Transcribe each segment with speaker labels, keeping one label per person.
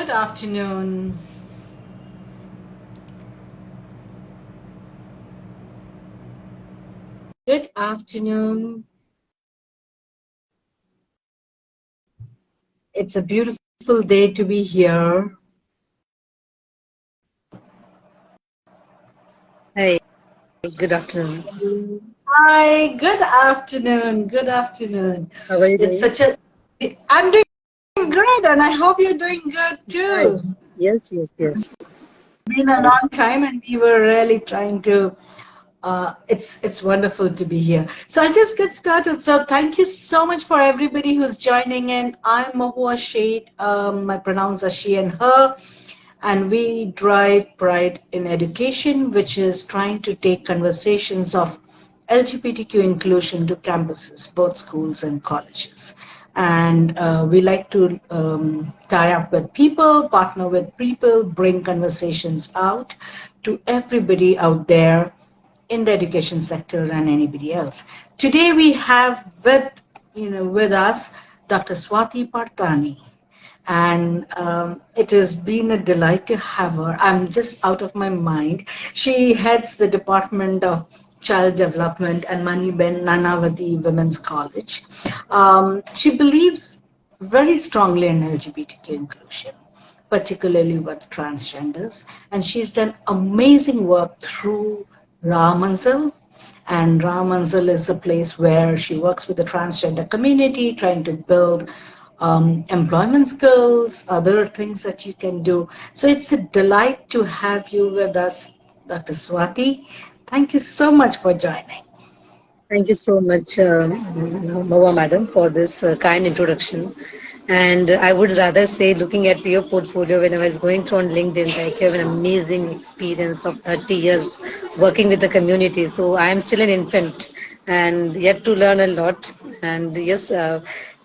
Speaker 1: Good afternoon. Good afternoon. It's a beautiful day to be here.
Speaker 2: Hi, good afternoon.
Speaker 1: Hi, good afternoon. Good afternoon.
Speaker 2: How are you
Speaker 1: It's
Speaker 2: doing?
Speaker 1: such a I'm doing great and I hope you're doing good
Speaker 2: Hi.
Speaker 1: too.
Speaker 2: Yes, yes, yes.
Speaker 1: Been a long time and we were really trying to it's wonderful to be here. So I'll just get started. So thank you so much for everybody who's joining in. I'm Mahua Shade. My pronouns are she and her. And we drive pride in education, which is trying to take conversations of LGBTQ inclusion to campuses, both schools and colleges. And we like to tie up with people, partner with people, bring conversations out to everybody out there in the education sector and anybody else. Today we have with us Dr. Swati Partani, and it has been a delight to have her. I'm just out of my mind. She heads the Department of Child Development and Maniben Nanavati Women's College. She believes very strongly in LGBTQ inclusion, particularly with transgenders, and she's done amazing work through Ramansel, and Ramansal is a place where she works with the transgender community, trying to build employment skills, other things that you can do. So it's a delight to have you with us, Dr. Swati. Thank you so much for joining.
Speaker 2: Thank you so much, Mawa Madam, for this kind introduction. And I would rather say, looking at your portfolio, when I was going through on LinkedIn, like you have an amazing experience of 30 years working with the community. So I am still an infant and yet to learn a lot. And yes,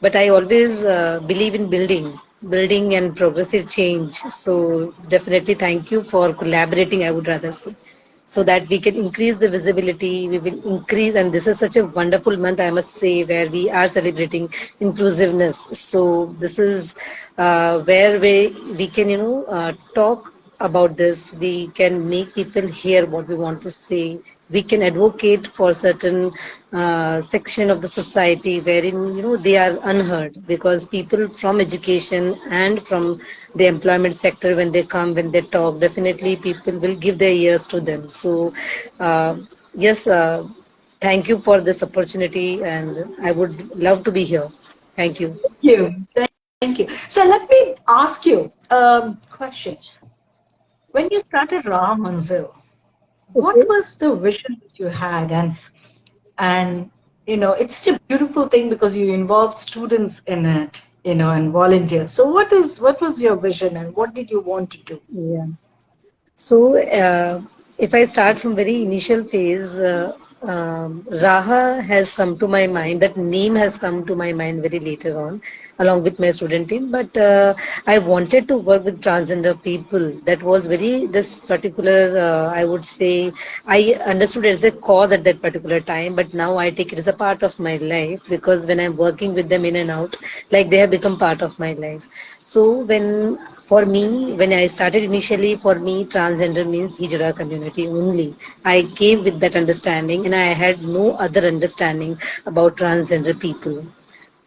Speaker 2: but I always believe in building and progressive change. So definitely thank you for collaborating, I would rather say, so that we can increase the visibility. We will increase, and this is such a wonderful month, I must say, where we are celebrating inclusiveness. So this is where we can, talk about this. We can make people hear what we want to say. We can advocate for certain section of the society wherein they are unheard, because people from education and from the employment sector, when they come, when they talk, definitely people will give their ears to them. So uh, yes, thank you for this opportunity, and I would love to be here. Thank you.
Speaker 1: Thank you. Thank you. So let me ask you a question. When you started Raw Manzil, what
Speaker 2: Okay.
Speaker 1: was the vision that you had? And it's such a beautiful thing because you involve students in it, and volunteers. So what was your vision and what did you want to do?
Speaker 2: Yeah. So, if I start from very initial phase, Raha has come to my mind. That name has come to my mind very later on, along with my student team. But I wanted to work with transgender people. That was very this particular. I would say I understood it as a cause at that particular time, but now I take it as a part of my life, because when I'm working with them in and out, like they have become part of my life. So for me, when I started initially, for me, transgender means Hijra community only. I came with that understanding, and I had no other understanding about transgender people.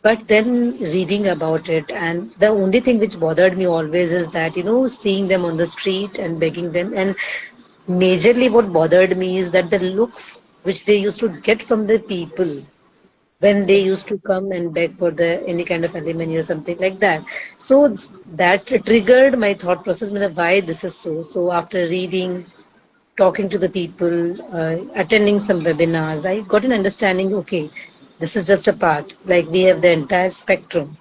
Speaker 2: But then reading about it, and the only thing which bothered me always is that, seeing them on the street and begging them. And majorly what bothered me is that the looks which they used to get from the people when they used to come and beg for the any kind of alimony or something like that. So that triggered my thought process, why this is so. So after reading, talking to the people, attending some webinars, I got an understanding, okay, this is just a part, like we have the entire spectrum.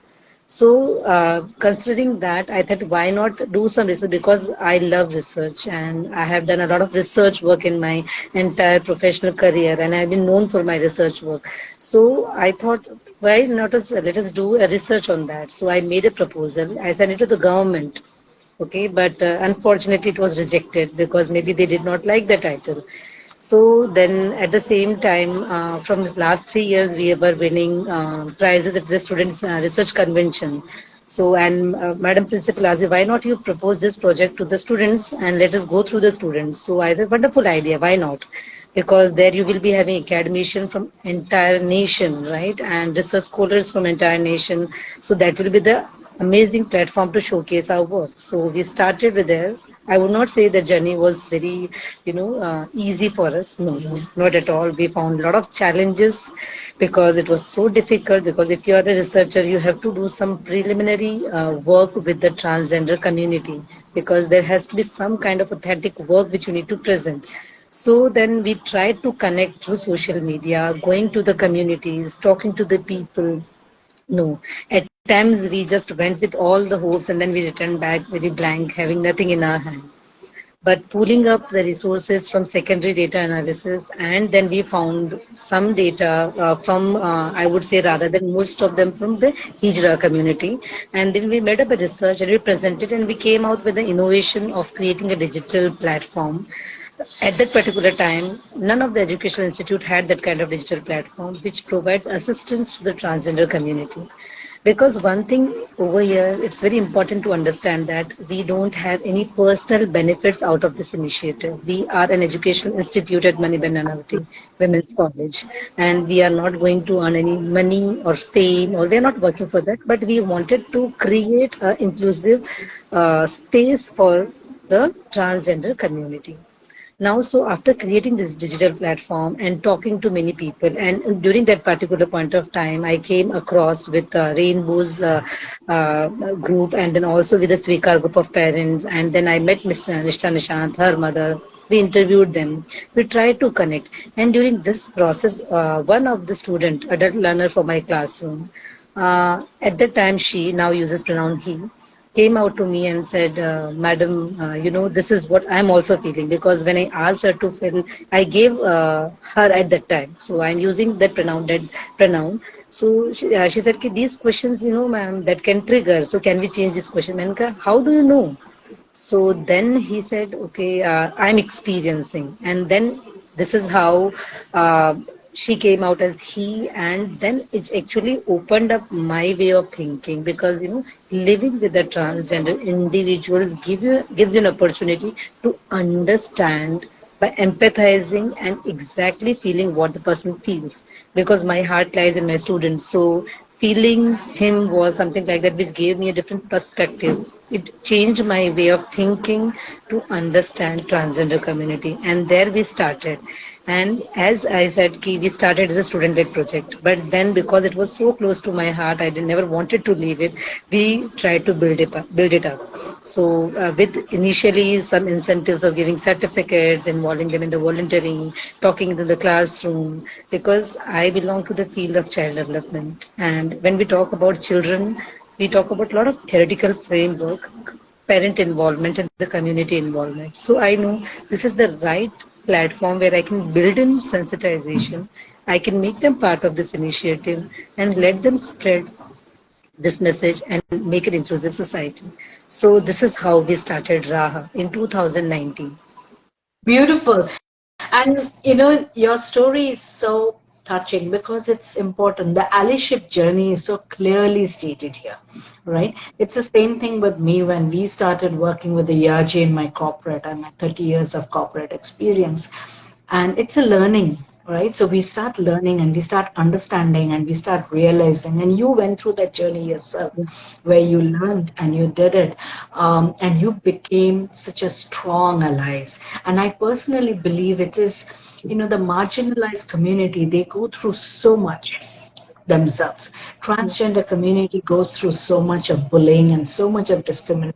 Speaker 2: So, considering that, I thought, why not do some research? Because I love research, and I have done a lot of research work in my entire professional career, and I've been known for my research work. So, I thought, why not let us do a research on that? So, I made a proposal. I sent it to the government. Okay, but unfortunately, it was rejected because maybe they did not like the title. So then, at the same time, from the last 3 years, we were winning prizes at the Students' Research Convention. So, and Madam Principal asked, why not you propose this project to the students and let us go through the students? So I said, wonderful idea, why not? Because there you will be having academician from entire nation, right? And research scholars from entire nation. So that will be the amazing platform to showcase our work. So we started with there. I would not say the journey was very, easy for us. No, no, not at all. We found a lot of challenges because it was so difficult. Because if you are a researcher, you have to do some preliminary work with the transgender community because there has to be some kind of authentic work which you need to present. So then we tried to connect through social media, going to the communities, talking to the people. No, at times we just went with all the hopes and then we returned back very blank, having nothing in our hand. But pulling up the resources from secondary data analysis, and then we found some data from, I would say rather than most of them from the Hijra community. And then we made up a research and we presented and we came out with the innovation of creating a digital platform. At that particular time, none of the educational institute had that kind of digital platform which provides assistance to the transgender community. Because one thing over here, it's very important to understand that we don't have any personal benefits out of this initiative. We are an educational institute at Manibenanavati Women's College, and we are not going to earn any money or fame, or we are not working for that, but we wanted to create an inclusive space for the transgender community. Now, so after creating this digital platform and talking to many people, and during that particular point of time, I came across with Rainbow's group, and then also with the Swikar group of parents, and then I met Miss Nishta Nishant, her mother. We interviewed them. We tried to connect, and during this process, one of the student, adult learner for my classroom, at that time she now uses pronoun he came out to me and said, Madam, this is what I'm also feeling because when I asked her to fill, I gave her at that time. So I'm using that pronoun. So she said, "Ki these questions, ma'am, that can trigger. So can we change this question? And how do you know? So then he said, okay, I'm experiencing. And then this is how she came out as he. And then it actually opened up my way of thinking because, living with the transgender individuals gives you an opportunity to understand by empathizing and exactly feeling what the person feels because my heart lies in my students. So feeling him was something like that which gave me a different perspective. It changed my way of thinking to understand transgender community, and there we started. And as I said, we started as a student-led project, but then because it was so close to my heart, I never wanted to leave it. We tried to build it up. So with initially some incentives of giving certificates, involving them in the volunteering, talking in the classroom, because I belong to the field of child development. And when we talk about children, we talk about a lot of theoretical framework, parent involvement and the community involvement. So I know this is the right platform where I can build in sensitization. I can make them part of this initiative and let them spread this message and make it inclusive society. So this is how we started Raha in 2019.
Speaker 1: Beautiful. And your story is so touching because it's important. The allyship journey is so clearly stated here, right? It's the same thing with me when we started working with the ERJ in my corporate and my 30 years of corporate experience. And it's a learning, right? So we start learning and we start understanding and we start realizing. And you went through that journey yourself where you learned and you did it. And you became such a strong allies. And I personally believe it is, the marginalized community, they go through so much themselves. Transgender community goes through so much of bullying and so much of discrimination,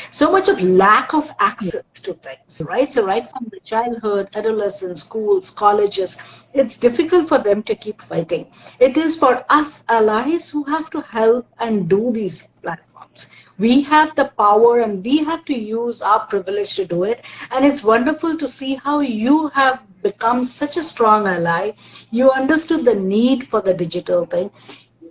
Speaker 1: so much of lack of access to things, right? So right from the childhood, adolescence, schools, colleges, it's difficult for them to keep fighting. It is for us allies who have to help and do these platforms. We have the power and we have to use our privilege to do it. And it's wonderful to see how you have become such a strong ally. You understood the need for the digital thing.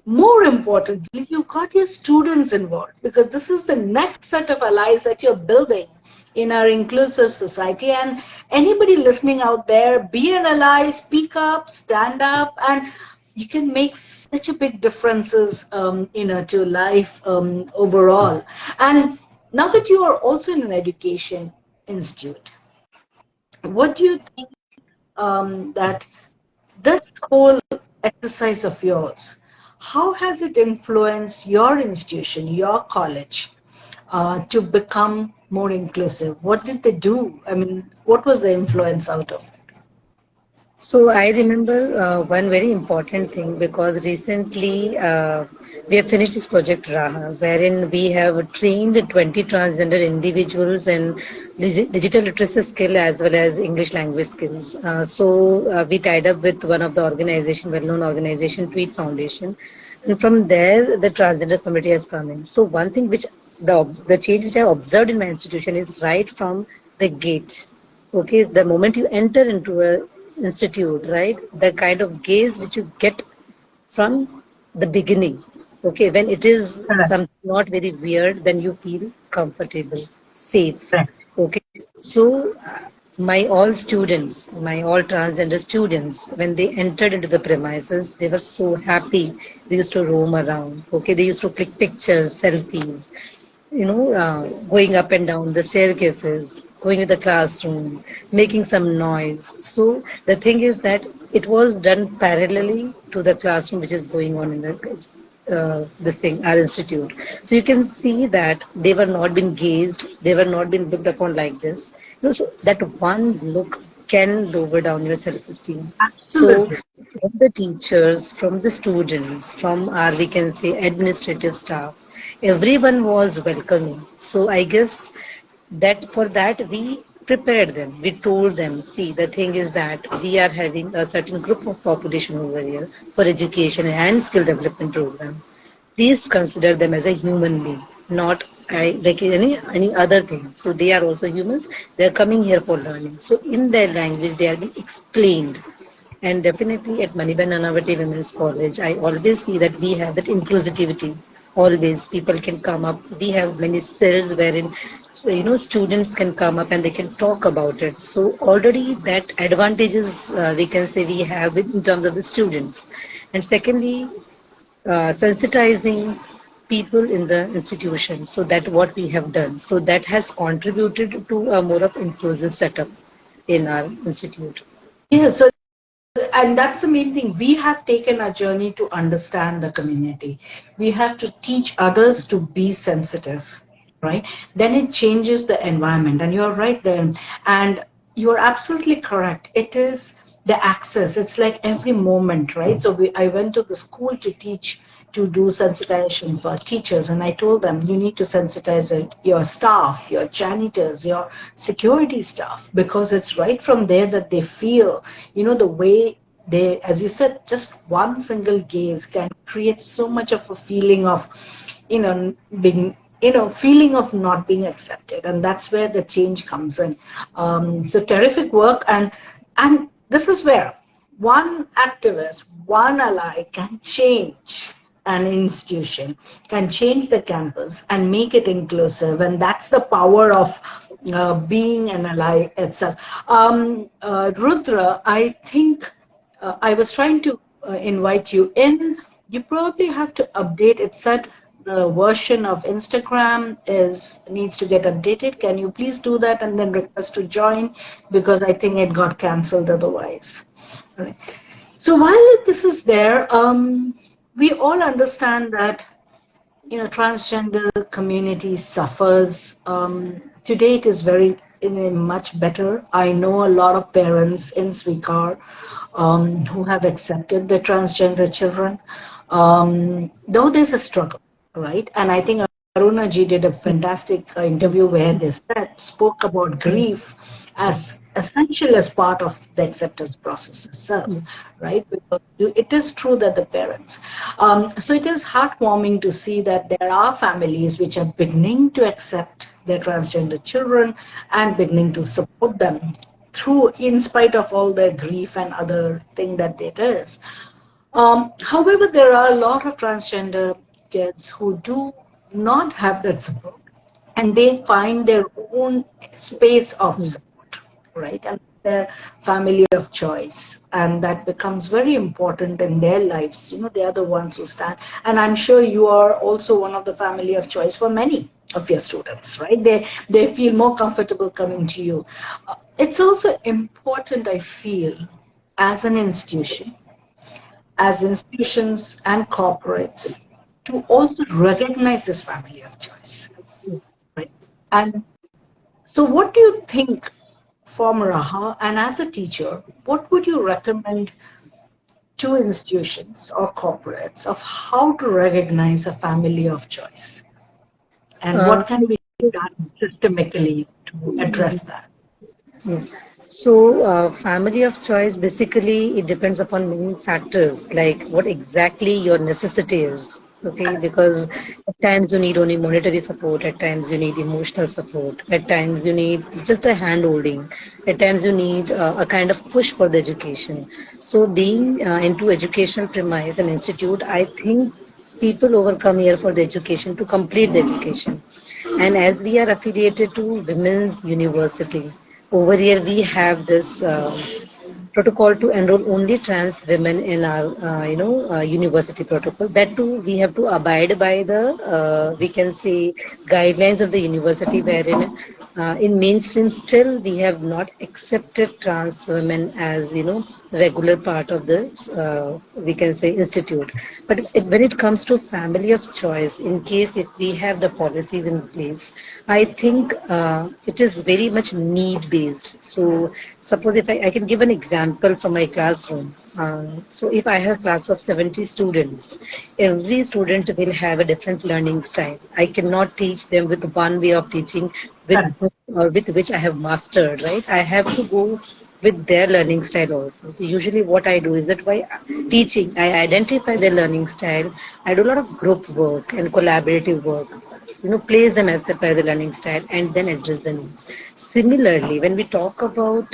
Speaker 1: More importantly, you got your students involved because this is the next set of allies that you're building in our inclusive society. And anybody listening out there, be an ally, speak up, stand up, and you can make such a big differences, to life overall. And now that you are also in an education institute, what do you think that this whole exercise of yours, how has it influenced your institution, your college, to become more inclusive? What did they do? I mean, what was the influence out of it?
Speaker 2: So I remember one very important thing because recently we have finished this project Raha, wherein we have trained 20 transgender individuals in digital literacy skill as well as English language skills. So we tied up with one of the organization, well-known organization, Tweet Foundation, and from there the transgender community has come in. So one thing which the change which I observed in my institution is right from the gate. Okay, the moment you enter into a institute, right, the kind of gaze which you get from the beginning. Okay, when it is
Speaker 1: Correct.
Speaker 2: something not very weird, then you feel comfortable, safe.
Speaker 1: Correct.
Speaker 2: Okay, so my all transgender students, when they entered into the premises, they were so happy. They used to roam around. Okay, they used to click pictures, selfies, going up and down the staircases, going to the classroom, making some noise. So the thing is that it was done parallelly to the classroom which is going on in the this thing, our institute. So you can see that they were not being gazed, they were not being looked upon like this. So that one look can lower down your self-esteem. So
Speaker 1: Absolutely.
Speaker 2: from the teachers, from the students, from our, we can say, administrative staff, everyone was welcoming. So I guess that for that we prepared them. We told them, see, the thing is that we are having a certain group of population over here for education and skill development program. Please consider them as a human being, not like any other thing. So they are also humans. They are coming here for learning. So in their language, they are being explained. And definitely at Maniban Nanavati Women's College, I always see that we have that inclusivity. Always people can come up. We have many cells wherein students can come up and they can talk about it. So already that advantages we can say we have in terms of the students. And secondly, sensitizing people in the institution. So that what we have done. So that has contributed to a more of inclusive setup in our institute.
Speaker 1: Yeah, so and that's the main thing. We have taken a journey to understand the community. We have to teach others to be sensitive, right? Then it changes the environment. And you're right there. And you're absolutely correct. It is the access. It's like every moment, right? So I went to the school to teach, to do sensitization for teachers, and I told them you need to sensitize your staff, your janitors, your security staff, because it's right from there that they feel, the way they, as you said, just one single gaze can create so much of a feeling of, being, feeling of not being accepted, and that's where the change comes in. So terrific work, and this is where one activist, one ally can change an institution, can change the campus and make it inclusive. And that's the power of being an ally itself. Rudra, I think I was trying to invite you in. You probably have to update. It said the version of Instagram is needs to get updated. Can you please do that and then request to join, because I think it got cancelled otherwise. All right. So while this is there, we all understand that transgender community suffers. Today it is very in a much better. I know a lot of parents in Swikar who have accepted the transgender children. Though there's a struggle, right? And I think Aruna ji did a fantastic interview where they spoke about grief as essential as part of the acceptance process itself, right? Because it is true that the parents. So it is heartwarming to see that there are families which are beginning to accept their transgender children and beginning to support them through, in spite of all their grief and other thing that it is. However, there are a lot of transgender kids who do not have that support, and they find their own space of support, right? And their family of choice, and that becomes very important in their lives. They are the ones who stand, and I'm sure you are also one of the family of choice for many of your students, right? They feel more comfortable coming to you. It's also important, I feel, as an institution, as institutions and corporates, to also recognize this family of choice, right? And so, what do you think from Raha, and as a teacher, what would you recommend to institutions or corporates of how to recognize a family of choice? And
Speaker 2: Uh,
Speaker 1: what can be done systemically to address that?
Speaker 2: Yeah. So, family of choice basically it depends upon many factors, like what exactly your necessity is. Okay, because at times you need only monetary support, at times you need emotional support, at times you need just a hand holding, at times you need a kind of push for the education. So, being into educational premise and institute, I think people overcome here for the education to complete the education. And as we are affiliated to Women's University, over here we have this protocol to enroll only trans women in our, university protocol. That too, we have to abide by the, we can say, guidelines of the university, wherein in mainstream still we have not accepted trans women as, regular part of the, we can say, institute. But when it comes to family of choice, in case if we have the policies in place, I think it is very much need based. So suppose if I can give an example from my classroom. So if I have a class of 70 students, every student will have a different learning style. I cannot teach them with one way of teaching with
Speaker 1: Correct.
Speaker 2: or with which I have mastered, right? I have to go with their learning style also. So usually what I do is that by teaching, I identify their learning style. I do a lot of group work and collaborative work, place them as per the learning style and then address the needs. Similarly, when we talk about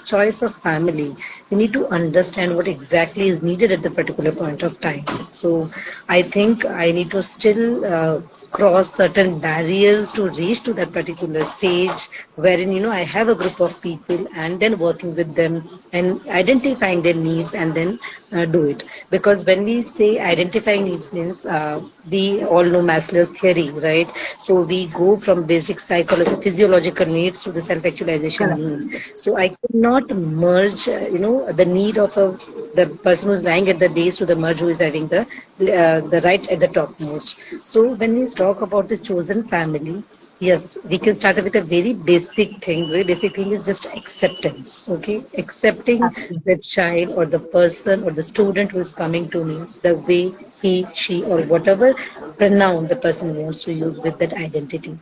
Speaker 2: choice of family, we need to understand what exactly is needed at the particular point of time. So I think I need to still cross certain barriers to reach to that particular stage, wherein I have a group of people and then working with them and identifying their needs and then do it. Because when we say identifying needs means we all know Maslow's theory, right? So we go from basic psychological, physiological needs to the self-actualization
Speaker 1: Correct.
Speaker 2: need. So I cannot merge, the need of the person who's lying at the base to the merge who is having the right at the topmost. So when we talk about the chosen family, yes, we can start with a very basic thing. Very basic thing is just acceptance. Okay, accepting
Speaker 1: Absolutely.
Speaker 2: the child or the person or the student who is coming to me the way he, she, or whatever pronoun the person wants to use with that identity,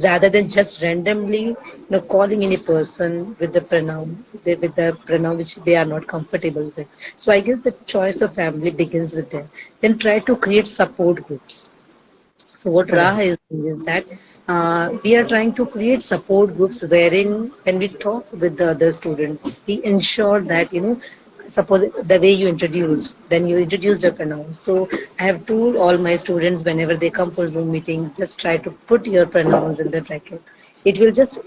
Speaker 2: rather than just randomly, calling any person with the pronoun, with the pronoun which they are not comfortable with. So I guess the choice of family begins with them. Then try to create support groups. So what
Speaker 1: Correct.
Speaker 2: Raha is doing is that we are trying to create support groups wherein when we talk with the other students, we ensure that, suppose the way you introduced, then you introduced your pronouns. So I have told all my students whenever they come for Zoom meetings, just try to put your pronouns in the bracket. It will just,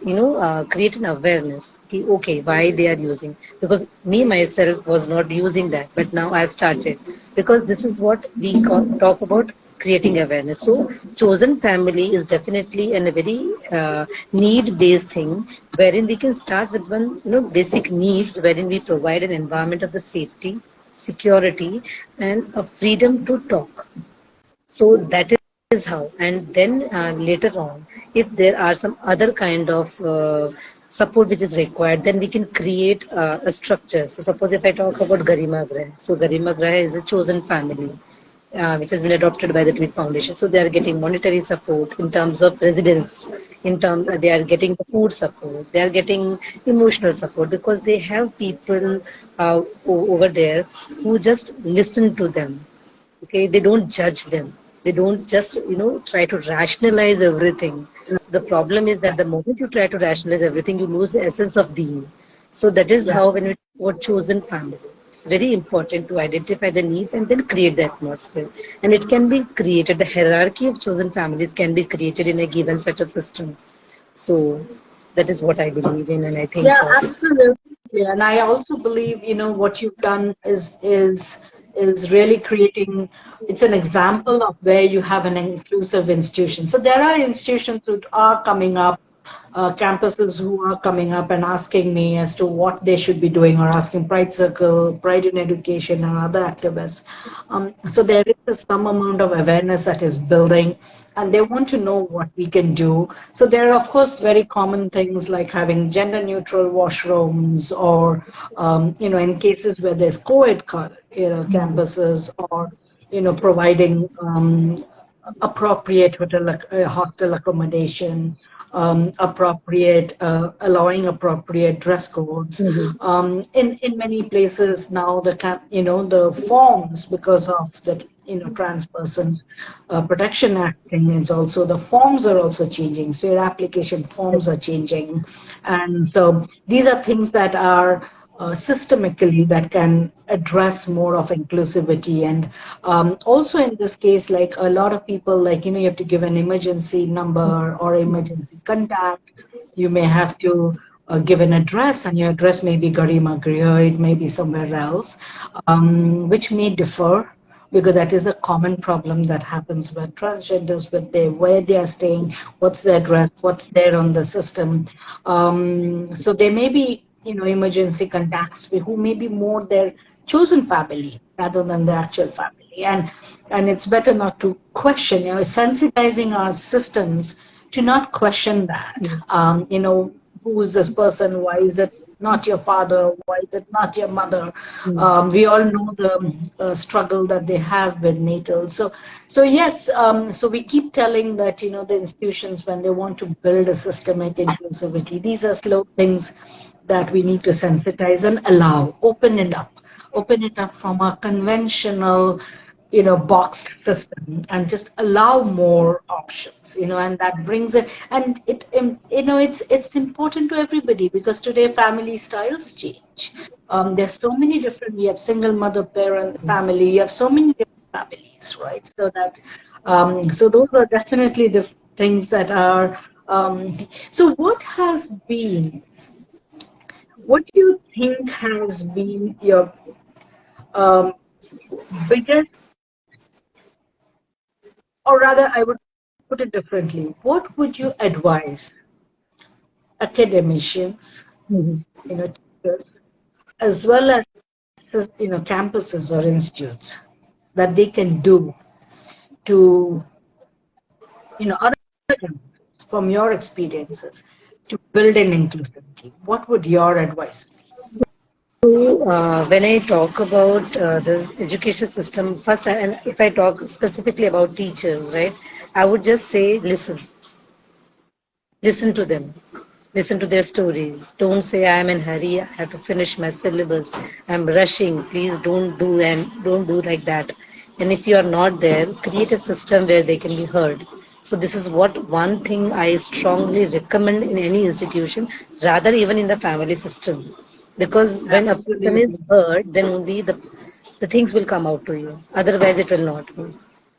Speaker 2: create an awareness. Okay, why they are using? Because me myself was not using that, but now I've started because this is what we talk about creating awareness. So, chosen family is definitely a very need-based thing, wherein we can start with one, basic needs, wherein we provide an environment of the safety, security, and a freedom to talk. So that is how. And then later on, if there are some other kind of support which is required, then we can create a structure. So suppose if I talk about Garima Graha. So Garima Graha is a chosen family. Which has been adopted by the Tweet Foundation. So they are getting monetary support in terms of residence, in terms they are getting the food support, they are getting emotional support because they have people over there who just listen to them. Okay, they don't judge them, they don't just try to rationalize everything. So the problem is that the moment you try to rationalize everything, you lose the essence of being. So that is
Speaker 1: Yeah.
Speaker 2: how when we talk about chosen family, it's very important to identify the needs and then create the atmosphere. And it can be created, the hierarchy of chosen families can be created in a given set of system. So That is what I believe in, and I think
Speaker 1: Yeah,
Speaker 2: of.
Speaker 1: absolutely. And I also believe, what you've done is really creating, it's an example of where you have an inclusive institution. So there are institutions that are coming up, campuses who are coming up and asking me as to what they should be doing, or asking Pride Circle, Pride in Education, and other activists. So there is some amount of awareness that is building, and they want to know what we can do. So there are, of course, very common things like having gender neutral washrooms, or in cases where there's co-ed campuses, or providing appropriate hostel accommodation, allowing appropriate dress codes.
Speaker 2: Mhm.
Speaker 1: In many places now, the forms, because of the trans person protection act thing, is also, the forms are also changing. So your application forms are
Speaker 2: Yes.
Speaker 1: changing, and so these are things that are systemically that can address more of inclusivity. And also in this case, like a lot of people, like you have to give an emergency number or emergency
Speaker 2: Yes.
Speaker 1: contact. You may have to give an address, and your address may be Garima Griha, it may be somewhere else, which may differ, because that is a common problem that happens with transgenders, with where they are staying, what's their address, what's there on the system. So there may be, emergency contacts who may be more their chosen family rather than the actual family. And it's better not to question, sensitizing our systems to not question that. Who is this person? Why is it not your father? Why is it not your mother?
Speaker 2: Mm.
Speaker 1: We all know the struggle that they have with natal. So yes, so we keep telling that, the institutions, when they want to build a systemic inclusivity, these are slow things that we need to sensitize and allow, open it up from a conventional, boxed system, and just allow more options, and that brings it, and it's important to everybody, because today family styles change. There's so many different, we have single mother parent family, you have so many different families, right? So those are definitely the things that are, so what do you think has been your um, biggest, or rather, I would put it differently. What would you advise academicians,
Speaker 2: Mhm.
Speaker 1: teachers, as well as, campuses or institutes, that they can do to, other campuses, from your experiences, to build an inclusivity? What would your advice be?
Speaker 2: So, when I talk about the education system, first, and if I talk specifically about teachers, right, I would just say listen to them, listen to their stories. Don't say I'm in hurry, I have to finish my syllabus, I'm rushing. Please don't do like that. And if you are not there, create a system where they can be heard. So this is what one thing I strongly recommend in any institution, rather even in the family system. Because when a person is
Speaker 1: Absolutely.
Speaker 2: heard, then only the things will come out to you. Otherwise, it will not be.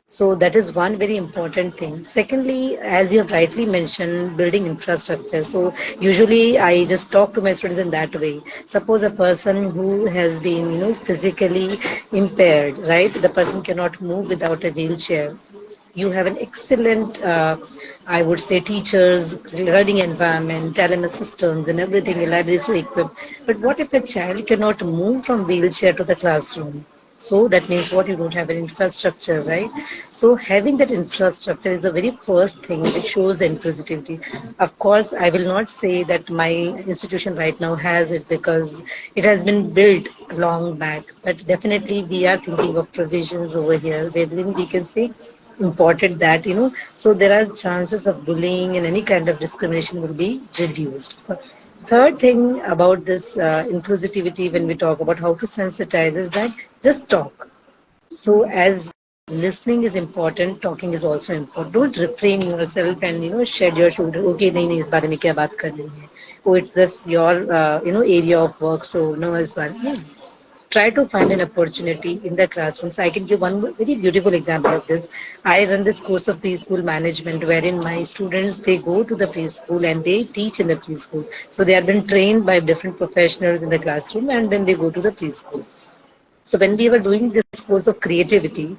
Speaker 2: So that is one very important thing. Secondly, as you have rightly mentioned, building infrastructure. So usually I just talk to my students in that way. Suppose a person who has been, physically impaired, right? The person cannot move without a wheelchair. You have an excellent, I would say, teachers, learning environment, LMS systems, and everything, libraries to equip. But what if a child cannot move from wheelchair to the classroom? So that means what, you don't have an infrastructure, right? So having that infrastructure is the very first thing which shows the inclusivity. Of course, I will not say that my institution right now has it because it has been built long back. But definitely we are thinking of provisions over here where we can say important that so there are chances of bullying and any kind of discrimination will be reduced. Third thing about this inclusivity, when we talk about how to sensitize, is that just talk. So as listening is important, talking is also important. Don't refrain yourself and shed your shoulder. Okay, nahi nahi, is baare mein kya baat karni hai? Oh, it's this your area of work, so no, is baare. Yeah. try to find an opportunity in the classroom. So I can give one very beautiful example of this. I run this course of preschool management wherein my students, they go to the preschool and they teach in the preschool. So they have been trained by different professionals in the classroom and then they go to the preschool. So when we were doing this course of creativity,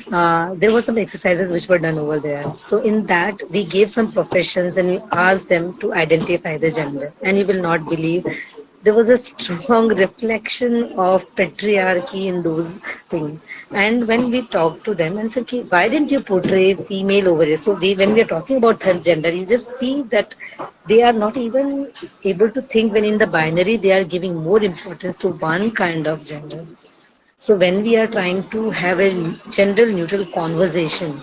Speaker 2: there were some exercises which were done over there. So in that, we gave some professions and we asked them to identify the gender. And you will not believe, there was a strong reflection of patriarchy in those things. And when we talked to them and said, "Okay, why didn't you portray female over here?" So when we are talking about third gender, you just see that they are not even able to think when in the binary they are giving more importance to one kind of gender. So when we are trying to have a gender neutral conversation,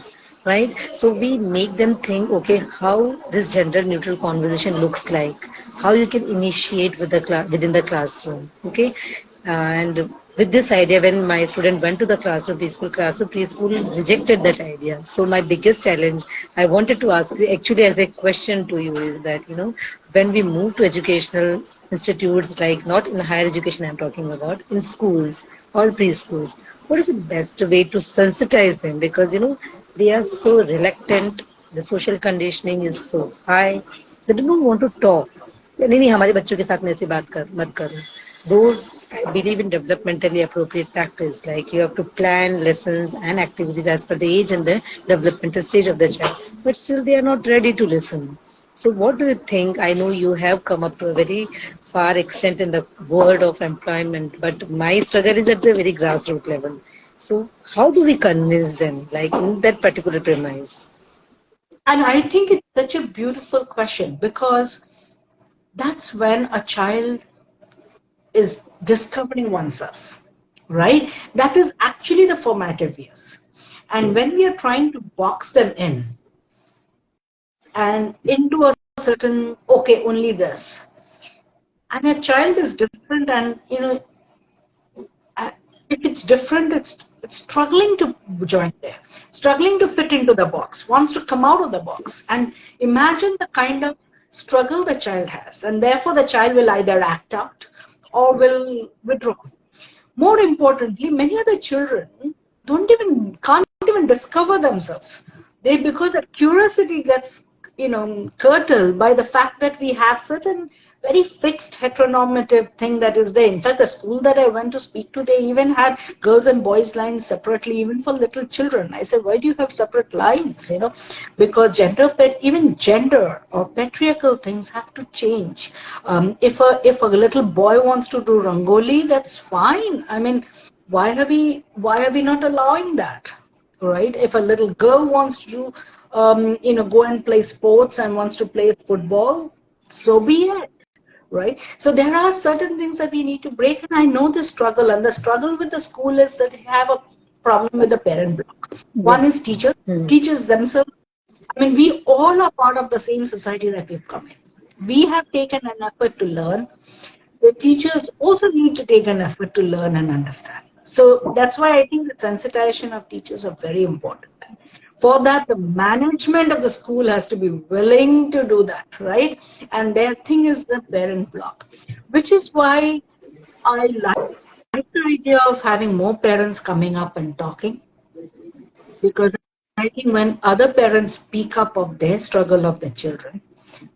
Speaker 2: right? So we make them think, okay, how this gender neutral conversation looks like, how you can initiate with the within the classroom, okay? And with this idea, when my student went to the classroom, preschool rejected that idea. So my biggest challenge, I wanted to ask you actually as a question to you is that, when we move to educational institutes, like not in higher education I'm talking about, in schools or preschools, what is the best way to sensitize them? Because, they are so reluctant, the social conditioning is so high, they don't want to talk. नहीं नहीं हमारे बच्चों के साथ में ऐसी बात मत करो. Though I believe in developmentally appropriate practice, like you have to plan lessons and activities as per the age and the developmental stage of the child, but still they are not ready to listen. So what do you think? I know you have come up to a very far extent in the world of employment, but my struggle is at the very grassroots level. So how do we convince them, like in that particular premise?
Speaker 1: And I think it's such a beautiful question because that's when a child is discovering oneself, right? That is actually the formative years. And when we are trying to box them in and into a certain, okay, only this, and a child is different, and uh, if it's different, it's struggling to join there, struggling to fit into the box, wants to come out of the box. And imagine the kind of struggle the child has, and therefore the child will either act out or will withdraw. More importantly, many other children can't even discover themselves. They, because that curiosity gets curtailed by the fact that we have certain very fixed heteronormative thing that is there. In fact, the school that I went to speak to, they even had girls and boys lines separately, even for little children. I said, why do you have separate lines? Because even gender or patriarchal things have to change. If a little boy wants to do rangoli, that's fine. I mean, why are we not allowing that? Right? If a little girl wants to do, go and play sports and wants to play football, so be it. Right? So there are certain things that we need to break, and I know the struggle, and the struggle with the school is that they have a problem with the parent block.
Speaker 2: Yeah.
Speaker 1: One is teachers.
Speaker 2: Hmm.
Speaker 1: Teachers themselves. I mean, we all are part of the same society that we've come in. We have taken an effort to learn. The teachers also need to take an effort to learn and understand. So that's why I think the sensitization of teachers are very important. For that, the management of the school has to be willing to do that, right? And their thing is the parent block, which is why I like the idea of having more parents coming up and talking, because I think when other parents speak up of their struggle of their children,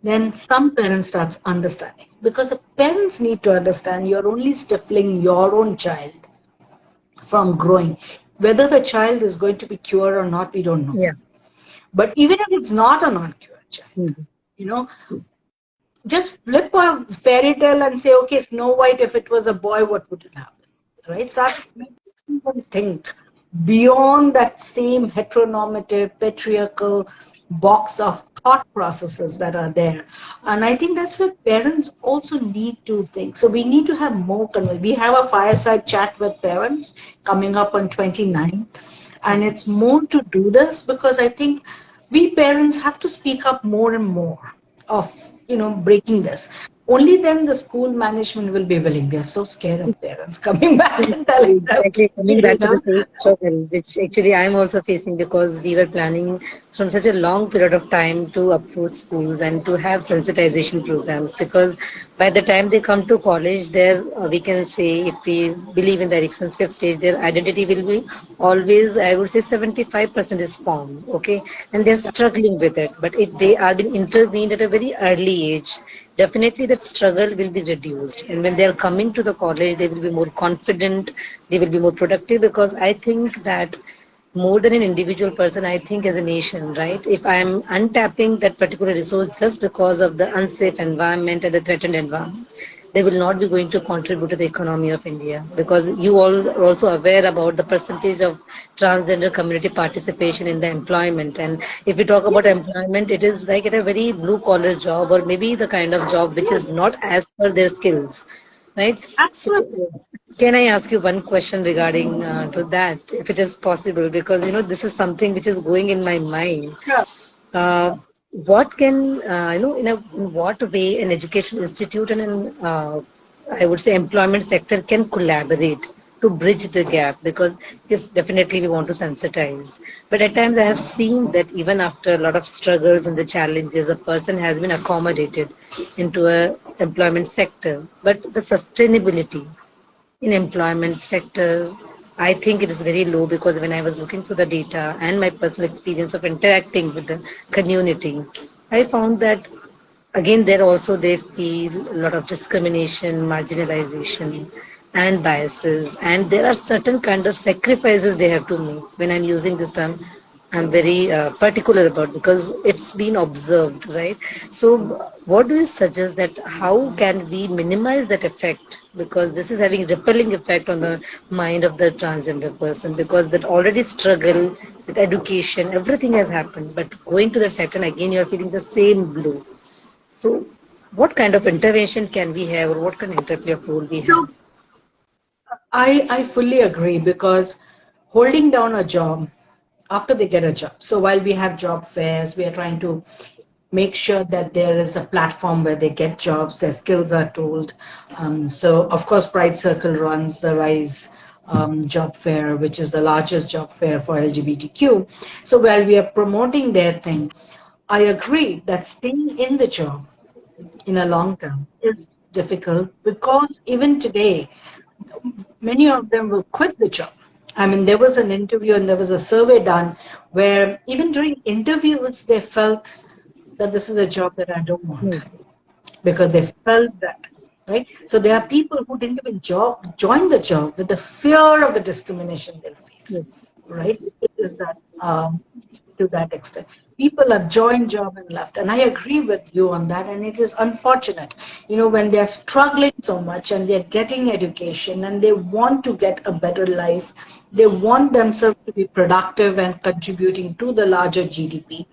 Speaker 1: then some parents starts understanding, because the parents need to understand you're only stifling your own child from growing. Whether the child is going to be cured or not, we don't know.
Speaker 2: Yeah.
Speaker 1: But even if it's not a non-cured child,
Speaker 2: Hmm.
Speaker 1: you know, just flip a fairy tale and say, okay, Snow White, if it was a boy, what would it happen? Right? Start making them think beyond that same heteronormative, patriarchal box of thought processes that are there. And I think that's where parents also need to think. So we need to have more conversation. We have a fireside chat with parents coming up on 29th. And it's more to do this because I think we parents have to speak up more and more of breaking this. only then the school management will be willing. They're so scared of parents coming back and telling them,
Speaker 2: Exactly, coming
Speaker 1: you
Speaker 2: back to the
Speaker 1: know.
Speaker 2: same struggle, which actually I'm also facing because we were planning from such a long period of time to approach schools and to have sensitization programs. Because by the time they come to college, there we can say, if we believe in the Erickson's fifth stage, their identity will be always, I would say, 75% is formed, okay, and they're struggling with it. But if they are being intervened at a very early age, definitely that struggle will be reduced. And when they are coming to the college, they will be more confident, they will be more productive, because I think that more than an individual person, I think as a nation, right? If I'm untapping that particular resource just because of the unsafe environment and the threatened environment, they will not be going to contribute to the economy of India, because you all are also aware about the percentage of transgender community participation in the employment. And if we talk about employment, it is like at a very blue collar job, or maybe the kind of job which is not as per their skills, right? So
Speaker 1: Absolutely.
Speaker 2: can I ask you one question regarding to that, if it is possible? Because this is something which is going in my mind.
Speaker 1: Sure.
Speaker 2: Uh, what can in what way an education institute and an I would say employment sector can collaborate to bridge the gap? Because yes, definitely we want to sensitize, but at times I have seen that even after a lot of struggles and the challenges, a person has been accommodated into a employment sector, but the sustainability in employment sector, I think it is very low, because when I was looking through the data and my personal experience of interacting with the community, I found that again there also they feel a lot of discrimination, marginalization, and biases, and there are certain kind of sacrifices they have to make. When I'm using this term, I'm very particular about, because it's been observed, right? So, what do you suggest that how can we minimize that effect? Because this is having rippling effect on the mind of the transgender person, because that already struggle with education, everything has happened, but going to the second again, you are feeling the same blow. So, what kind of intervention can we have, or what kind of interplay of role we have?
Speaker 1: So I fully agree because holding down a job after they get a job. So while we have job fairs, we are trying to make sure that there is a platform where they get jobs, their skills are told. So of course, Pride Circle runs the Rise job fair, which is the largest job fair for LGBTQ. So while we are promoting their thing, I agree that staying in the job in a long term is difficult because even today, many of them will quit the job. I mean, there was an interview and there was a survey done where even during interviews, they felt that this is a job that I don't want
Speaker 2: Hmm.
Speaker 1: because they felt that, right? So there are people who didn't even join the job with the fear of the discrimination they'll face,
Speaker 2: Yes.
Speaker 1: right? It is that to that extent. People have joined job and left, and I agree with you on that. And it is unfortunate, when they're struggling so much and they're getting education and they want to get a better life, they want themselves to be productive and contributing to the larger GDP.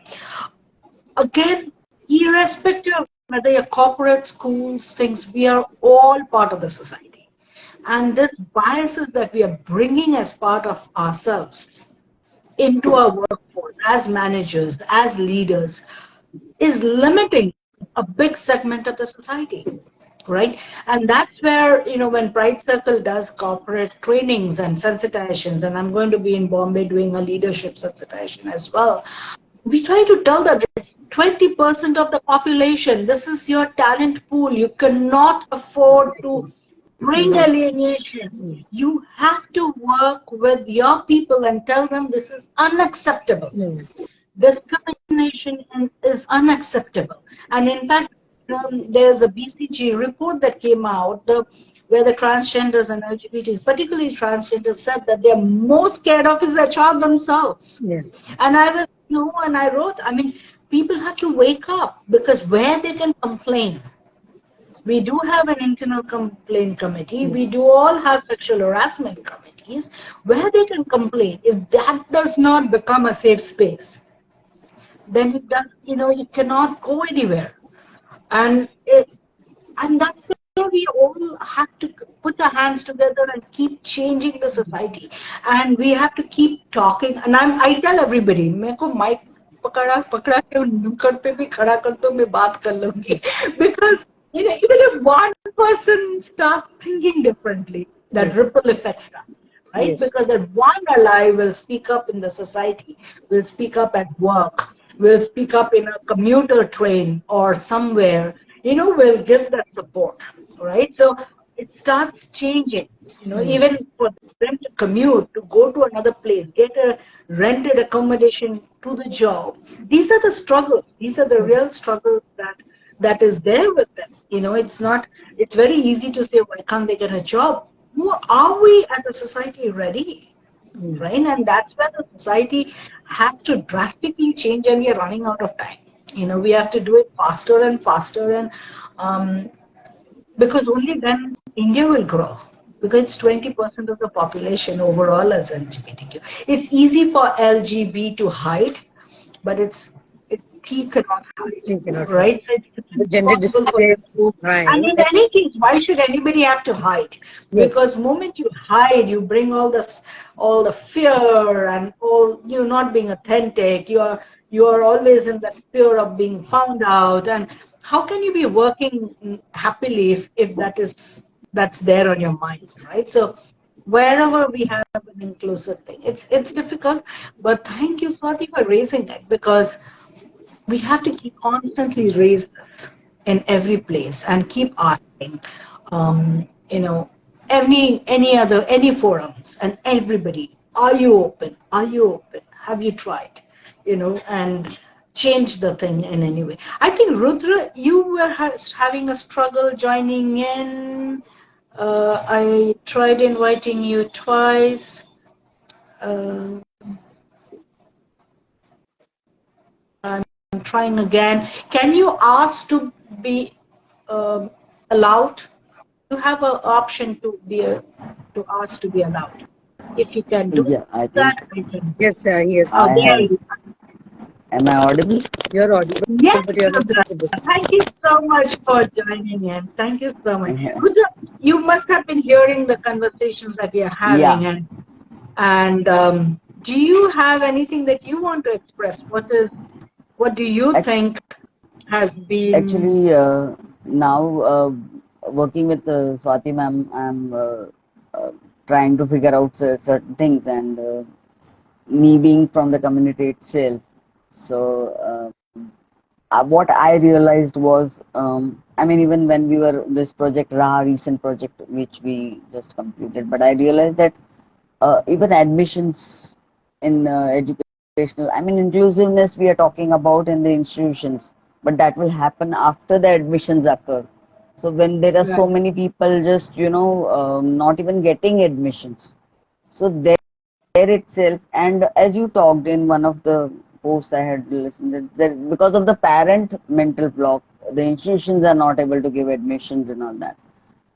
Speaker 1: Again, irrespective of whether you're corporate, schools, things, we are all part of the society. And this biases that we are bringing as part of ourselves into our workforce as managers, as leaders, is limiting a big segment of the society, right? And that's where, when Pride Circle does corporate trainings and sensitizations, and I'm going to be in Bombay doing a leadership sensitization as well, we try to tell them it's 20% of the population. This is your talent pool. You cannot afford to bring
Speaker 2: Yes.
Speaker 1: alienation. You have to work with your people and tell them this is unacceptable.
Speaker 2: Hmm.
Speaker 1: Discrimination is unacceptable. And in fact, there's a BCG report that came out where the transgenders and LGBT, particularly transgenders, said that they're most scared of is their child themselves.
Speaker 2: Yeah.
Speaker 1: And I was, and I wrote, I mean, people have to wake up because where they can complain. We do have an internal complaint committee. We do all have sexual harassment committees where they can complain. If that does not become a safe space, then it does, you cannot go anywhere. And and that's where we all have to put our hands together and keep changing the society. And we have to keep talking. And I tell everybody, मेरे को mic पकड़ा पकड़ा के नुक्कड़ पे भी खड़ा कर दो मैं बात कर लूंगी because Even if one person starts thinking differently, that
Speaker 2: Yes.
Speaker 1: ripple effect starts, right?
Speaker 2: Yes.
Speaker 1: Because that one ally will speak up in the society, will speak up at work, will speak up in a commuter train or somewhere, will give that support, right? So it starts changing,
Speaker 2: Mm.
Speaker 1: even for them to commute, to go to another place, get a rented accommodation to the job. These are the struggles. These are the real
Speaker 2: Yes.
Speaker 1: struggles that is there with them. It's not, it's very easy to say, why can't they get a job? Who are we as a society ready?
Speaker 2: Mm.
Speaker 1: Right? And that's where the society has to drastically change, and we are running out of time. We have to do it faster and faster, and um, because only then India will grow. Because it's 20% of the population overall as LGBTQ. It's easy for LGB to hide, but T cannot hide,
Speaker 2: We cannot hide.
Speaker 1: right? So it's
Speaker 2: The gender
Speaker 1: impossible for
Speaker 2: display
Speaker 1: them.
Speaker 2: is so
Speaker 1: And
Speaker 2: high
Speaker 1: in
Speaker 2: that
Speaker 1: any case, why should anybody have to hide? Because
Speaker 2: yes.
Speaker 1: moment you hide, you bring all the fear and all you not being authentic. You are always in that fear of being found out. And how can you be working happily if that's there on your mind, right? So wherever we have an inclusive thing, it's difficult. But thank you, Swati, for raising it, because we have to keep constantly raise this in every place and keep asking, um, you know, any forums and everybody, are you open? Are you open? Have you tried? And change the thing in any way. I think Rudra, you were having a struggle joining in. I tried inviting you twice. Uh, I'm trying again. Can you ask to be um allowed? You have an option to ask to be allowed. If you can do
Speaker 3: Yeah, I
Speaker 1: that,
Speaker 3: think
Speaker 1: I can.
Speaker 2: Yes, yes.
Speaker 1: Oh,
Speaker 3: I
Speaker 1: there
Speaker 3: have.
Speaker 1: you are.
Speaker 3: Am I audible?
Speaker 2: You're audible,
Speaker 1: Yes,
Speaker 2: but you're not
Speaker 1: Rudra.
Speaker 2: visible.
Speaker 1: Thank you so much for joining in. Thank you so much.
Speaker 3: Yeah.
Speaker 1: Rudra, you must have been hearing the conversations that we are having,
Speaker 3: Yeah.
Speaker 1: and do you have anything that you want to express? What do you
Speaker 3: Ac-
Speaker 1: think has been?
Speaker 3: Actually, now working with Swati ma'am, I'm uh, trying to figure out certain things, and me being from the community itself. So, what I realized was, I mean, even when we were this project, Raha recent project, which we just completed, but I realized that even admissions in educational, I mean, inclusiveness we are talking about in the institutions, but that will happen after the admissions occur. So when there are so
Speaker 1: Right.
Speaker 3: many people just, not even getting admissions. So there itself, and as you talked in one of the posts I had listened, that because of the parent mental block, the institutions are not able to give admissions and all that.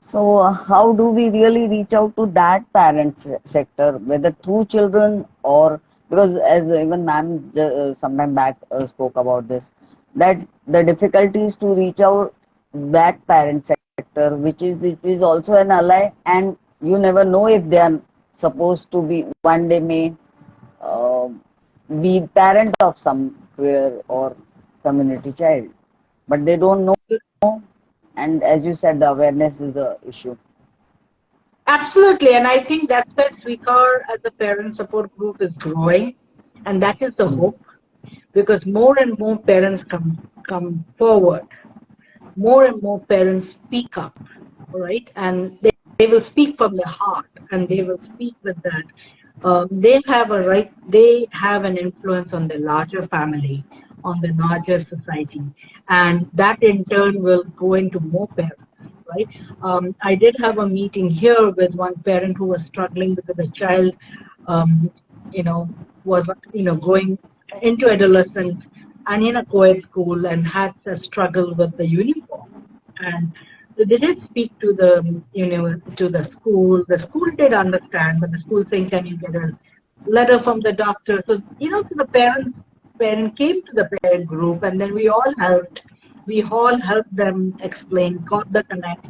Speaker 3: So, how do we really reach out to that parent sector, whether through children or because, as even ma'am sometime back spoke about this, that the difficulties to reach out that parent sector, which is also an ally, and you never know if they are supposed to be one day may uh, be parent of some queer or community child, but they don't know. And as you said, the awareness is the issue.
Speaker 1: Absolutely, and I think that's where Swikar as a parent support group is growing, and that is the
Speaker 3: Mm.
Speaker 1: hope, because more and more parents come forward, more and more parents speak up, all right, and they will speak from their heart, and they will speak with that. They have a right, they have an influence on the larger family, on the larger society, and that in turn will go into more parents, right? I did have a meeting here with one parent who was struggling because the child, um, you know, was, going into adolescence and in a co-ed school and had a struggle with the uniform. And so they did speak to to the school. The school did understand, but the school saying, "Can you get a letter from the doctor?" So so the parent came to the parent group, and then we all helped. We all helped them explain, got the connect.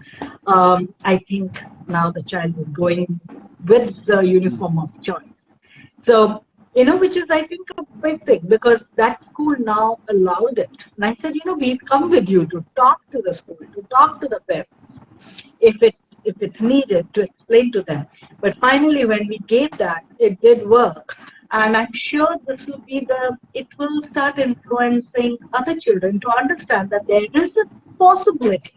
Speaker 1: I think now the child is going with the uniform of choice. So which is, I think, a big thing because that school now allowed it. And I said, we've come with you to talk to the school, to talk to the parents, if it if it's needed to explain to them. But finally, when we gave that, it did work. And I'm sure this will be it will start influencing other children to understand that there is a possibility.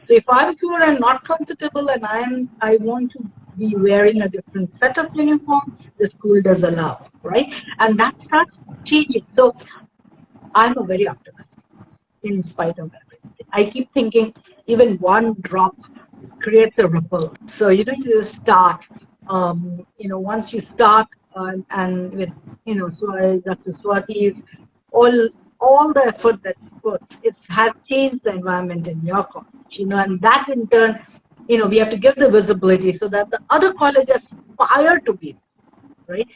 Speaker 1: So if I'm sure I'm not comfortable and I want to be wearing a different set of uniform, the school does allow, right? And that starts changing. So I'm a very optimistic in spite of everything. I keep thinking even one drop creates a ripple. So you start, once you start, and with Dr. Swati's all the effort that's put, it has changed the environment in your college. And that in turn, we have to give the visibility so that the other colleges aspire to be, right?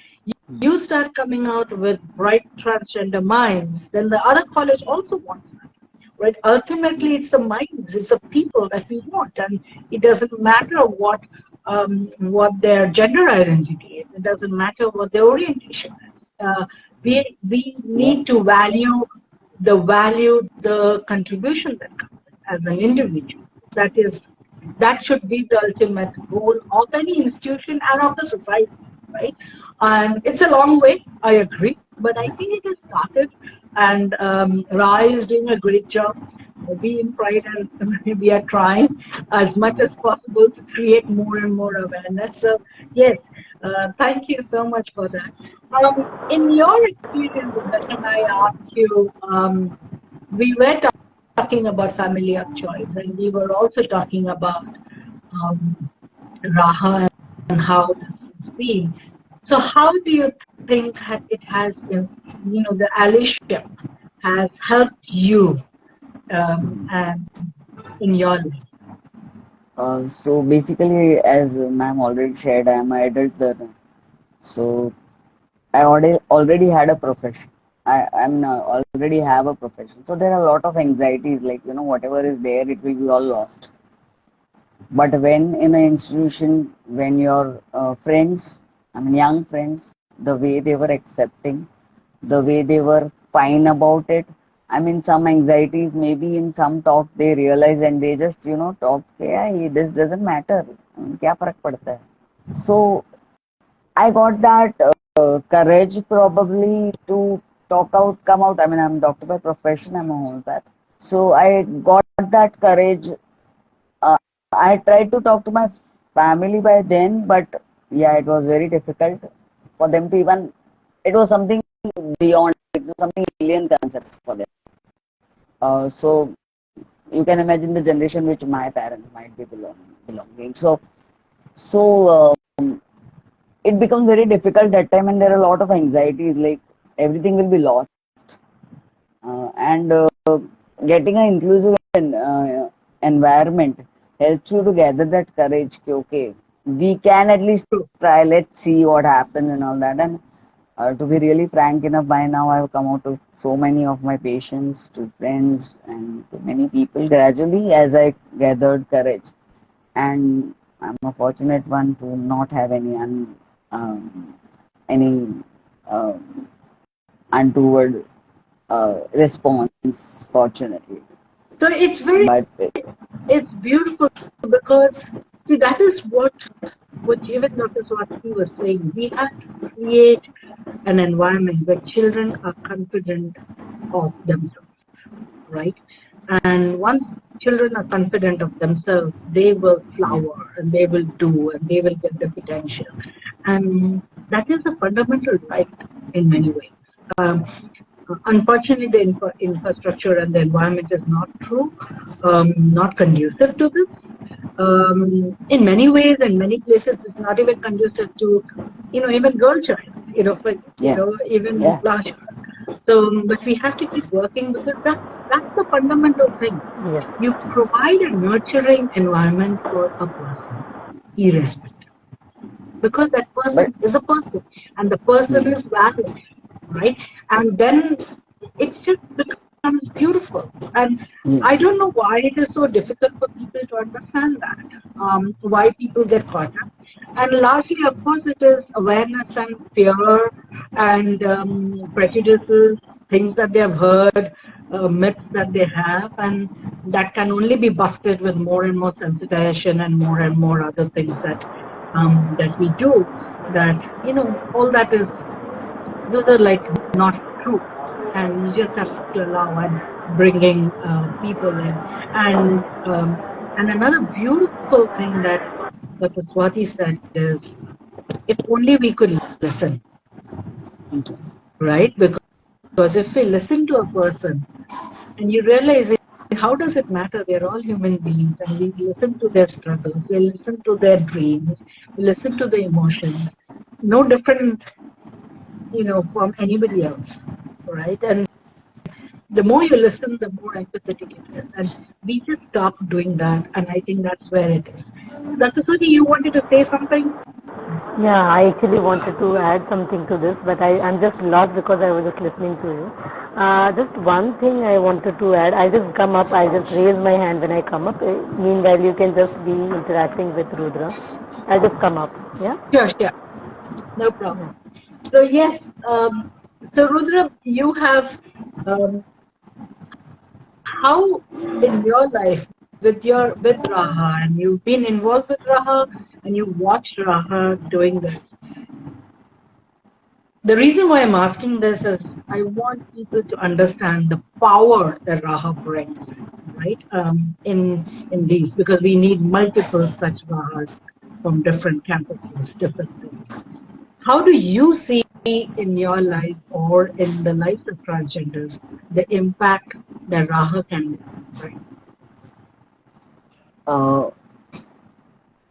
Speaker 1: You start coming out with bright transgender minds, then the other college also wants that, right? Ultimately, it's the minds, it's the people that we want, and it doesn't matter what their gender identity is. It doesn't matter what their orientation is. We need to value the contribution that comes as an individual. That should be the ultimate goal of any institution and of the society, right? And it's a long way, I agree, but I think it has started, and Rai is doing a great job. We in Pride and we are trying as much as possible to create more and more awareness. So yes, thank you so much for that. In your experience, when I asked you, we were talking about family of choice, and we were also talking about um, Raha and how this has been. So, how do you think it has been, the allyship has helped you and in your life?
Speaker 3: So basically, as ma'am already shared, I am an adult learner. So I already had a profession. I'm already have a profession. So there are a lot of anxieties, like whatever is there, it will be all lost. But when in an institution, when your friends, I mean young friends, the way they were accepting, the way they were fine about it. I mean, some anxieties, maybe in some talk they realize and they just talk. Yeah, this doesn't matter. क्या फर्क पड़ता है? So I got that courage probably to talk out, come out. I mean, I'm a doctor by profession, I'm a homeopath. So I got that courage. I tried to talk to my family by then, but yeah, it was very difficult for them to even, it was something beyond, it was something alien concept for them. So you can imagine the generation which my parents might be belonging. So it becomes very difficult that time, and there are a lot of anxieties, like everything will be lost. And getting an inclusive environment helps you to gather that courage. Okay, we can at least try. Let's see what happens and all that. And to be really frank enough, by now I have come out to so many of my patients, to friends, and to many people gradually as I gathered courage. And I'm a fortunate one to not have um, any untoward response, fortunately.
Speaker 1: So
Speaker 3: But
Speaker 1: it's beautiful because see that is what even Dr. Swati was saying. We have to create an environment where children are confident of themselves, right? And once children are confident of themselves, they will
Speaker 3: yeah,
Speaker 1: flower and they will do and they will get the potential. And that is a fundamental right in many ways. Um, Unfortunately, the infrastructure and the environment is not true, not conducive to this. In many ways, in many places, it's not even conducive to, even girl child,
Speaker 3: yeah,
Speaker 1: even
Speaker 3: yeah,
Speaker 1: large. So, but we have to keep working because that's the fundamental thing.
Speaker 2: Yes.
Speaker 1: You provide a nurturing environment for a person, irrespective, because that
Speaker 3: but
Speaker 1: person is a person and the person
Speaker 3: hmm,
Speaker 1: is valid, right? And then it just becomes beautiful. And I
Speaker 3: yes,
Speaker 1: don't know why it is so difficult for people to understand that, why people get caught up. And largely, of course, it is awareness and fear and prejudices, things that they have heard, myths that they have, and that can only be busted with more and more sensitization and more other things that we do. That all that is those are like not true, and you just have to allow and bringing people in, and another beautiful thing that Dr. Swati said is, if only we could listen, right? Because if we listen to a person and you realize how does it matter? They're all human beings, and we listen to their struggles, we listen to their dreams, we listen to the emotions, no different, from anybody else, right? And the more you listen, the more empathetic it is. And we just stop doing that, and I think that's where it is. Dr. Sudi, you wanted to say something?
Speaker 4: Yeah, I actually wanted to add something to this, but I'm just lost because I was just listening to you. Just one thing I wanted to add. I just come up, I just raise my hand when I come up. Meanwhile, you can just be interacting with Rudra. I just come up. Yeah?
Speaker 1: Sure, sure. No problem. So, yes, so Rudra, you have, how in your life with Raha, and you've been involved with Raha, and you watched Raha doing this. The reason why I'm asking this is I want people to understand the power that Raha brings, right? In these, because we need multiple such Rahas from different campuses, different things. How do you see in your life or in the lives of transgenders the impact that Raha can bring?
Speaker 3: Uh,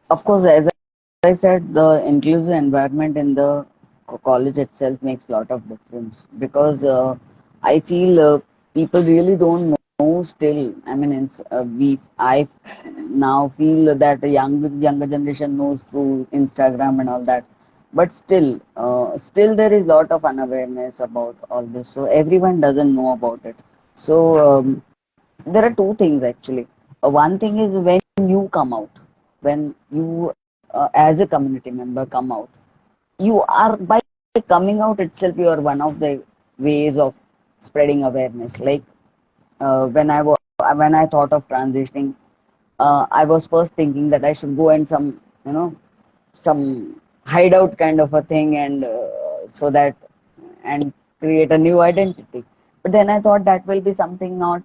Speaker 3: of course, as I said, the inclusive environment in the college itself makes a lot of difference because I feel people really don't know still. I mean, I now feel that the younger generation knows through Instagram and all that, but still there is a lot of unawareness about all this. So everyone doesn't know about it. So there are two things actually. One thing is when you come out, when you as a community member come out, you are by coming out itself, you are one of the ways of spreading awareness. Like when I thought of transitioning, I was first thinking that I should go and some hideout kind of a thing, and so that and create a new identity. But then I thought that will be something not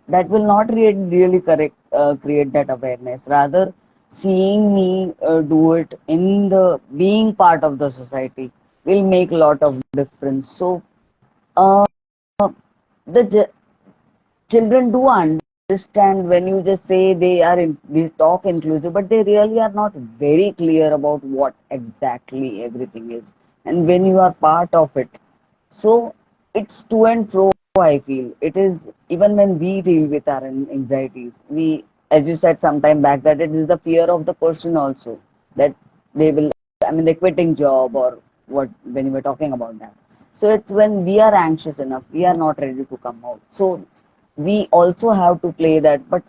Speaker 3: that will not really correct create that awareness. Rather, seeing me do it in the being part of the society will make a lot of difference. So uh, the children do understand when you just say they talk inclusive, but they really are not very clear about what exactly everything is, and when you are part of it, so it's to and fro. I feel it is even when we deal with our anxieties, we, as you said some time back, that it is the fear of the person also, that they will, I mean, the quitting job or what, when you were talking about that. So it's when we are anxious enough, we are not ready to come out. So we also have to play that, but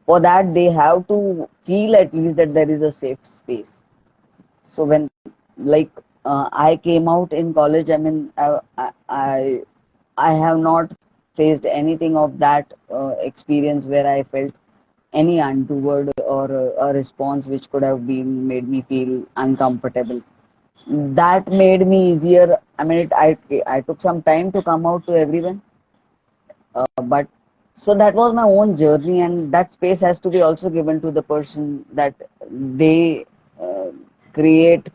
Speaker 3: for that they have to feel at least that there is a safe space. So when, like, I came out in college, I mean, I have not faced anything of that experience where I felt any untoward or a response which could have been made me feel uncomfortable. That made me easier. I mean, I took some time to come out to everyone, but so that was my own journey, and that space has to be also given to the person, that they uh, create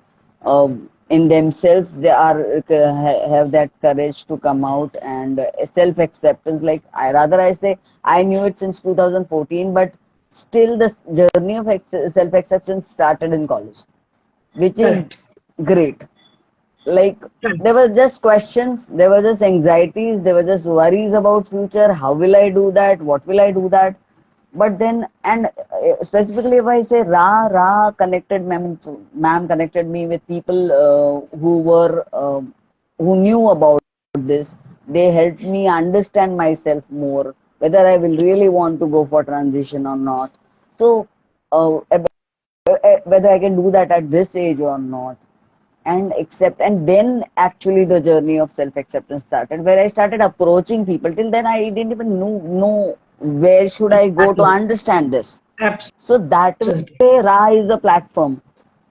Speaker 3: in themselves. They have that courage to come out, and self acceptance. Like, I say I knew it since 2014, but still the journey of self acceptance started in college, which is
Speaker 1: Correct.
Speaker 3: great. Like,
Speaker 1: Correct.
Speaker 3: there were just questions, there were just anxieties, there were just worries about future. How will I do that? What will I do that? But then, and specifically if I say Ra connected, ma'am connected me with people who knew about this. They helped me understand myself more, whether I will really want to go for transition or not. So whether I can do that at this age or not. and accept, and then actually the journey of self-acceptance started, where I started approaching people. Till then I didn't even know where should I go to
Speaker 1: Exactly.
Speaker 3: understand this. So that
Speaker 1: Absolutely.
Speaker 3: way Ra is a platform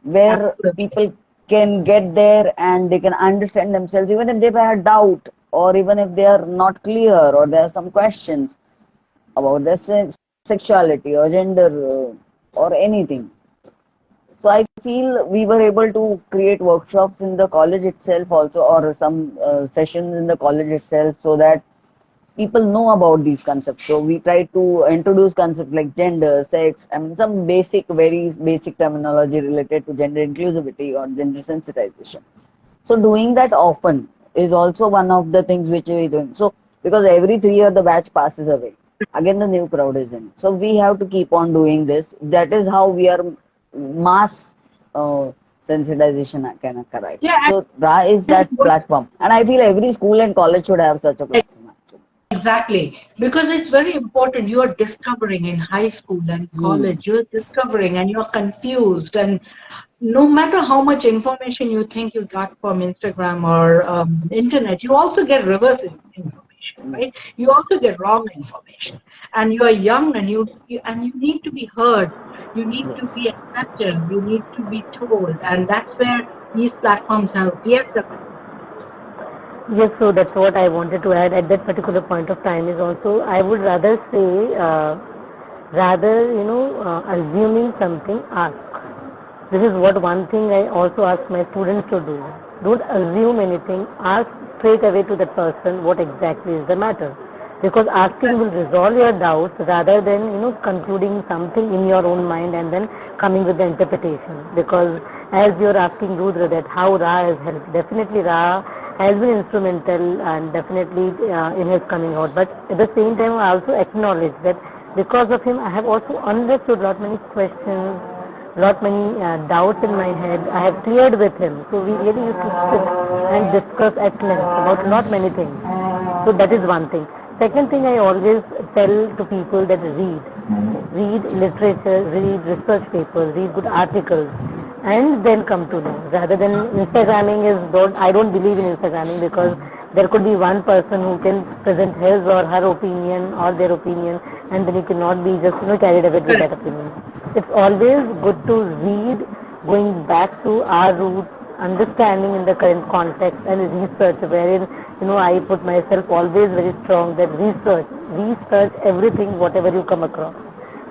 Speaker 3: where
Speaker 1: Absolutely.
Speaker 3: people can get there and they can understand themselves, even if they have doubt, or even if they are not clear, or there are some questions about their sexuality or gender, or anything. So I feel we were able to create workshops in the college itself also, or some sessions in the college itself, so that people know about these concepts. So we try to introduce concepts like gender, sex, I mean some basic, very basic terminology related to gender inclusivity or gender sensitization. So doing that often is also one of the things which we're doing. So because every 3 years the batch passes away, again the new crowd is in. So we have to keep on doing this. That is how we are mass sensitization can occur.
Speaker 1: Yeah,
Speaker 3: So Ra is
Speaker 1: and
Speaker 3: that platform, and I feel every school and college should have such a platform. Actually.
Speaker 1: exactly, because it's very important. You are discovering in high school and
Speaker 3: Hmm.
Speaker 1: college, you're discovering and you're confused. And no matter how much information you think you got from Instagram or internet, you also get reverse information, right? You also get wrong information. And you are young and you need to be heard. You need to be
Speaker 3: Yes.
Speaker 1: accepted. You need to be told. And that's where these platforms help. Yes,
Speaker 4: Yes, so that's what I wanted to add at that particular point of time is also, I would rather say, assuming something, ask. This is what one thing I also ask my students to do. Don't assume anything. Ask straight away to that person what exactly is the matter. Because asking will resolve your doubts rather than concluding something in your own mind and then coming with the interpretation. Because as you're asking Rudra that how Ra has helped, definitely Ra has been instrumental and definitely in his coming out. But at the same time, I also acknowledge that because of him, I have also understood lot many questions, lot many doubts in my head. I have cleared with him. So we really used to sit and discuss at length about not many things. So that is one thing. Second thing I always tell to people that read literature, read research papers, read good articles, and then come to know. Rather than Instagramming I don't believe in Instagramming because there could be one person who can present his or her opinion or their opinion, and then you cannot be just carried away with that opinion. It's always good to read, going back to our roots, understanding in the current context, and research wherein I put myself always very strong that research everything whatever you come across,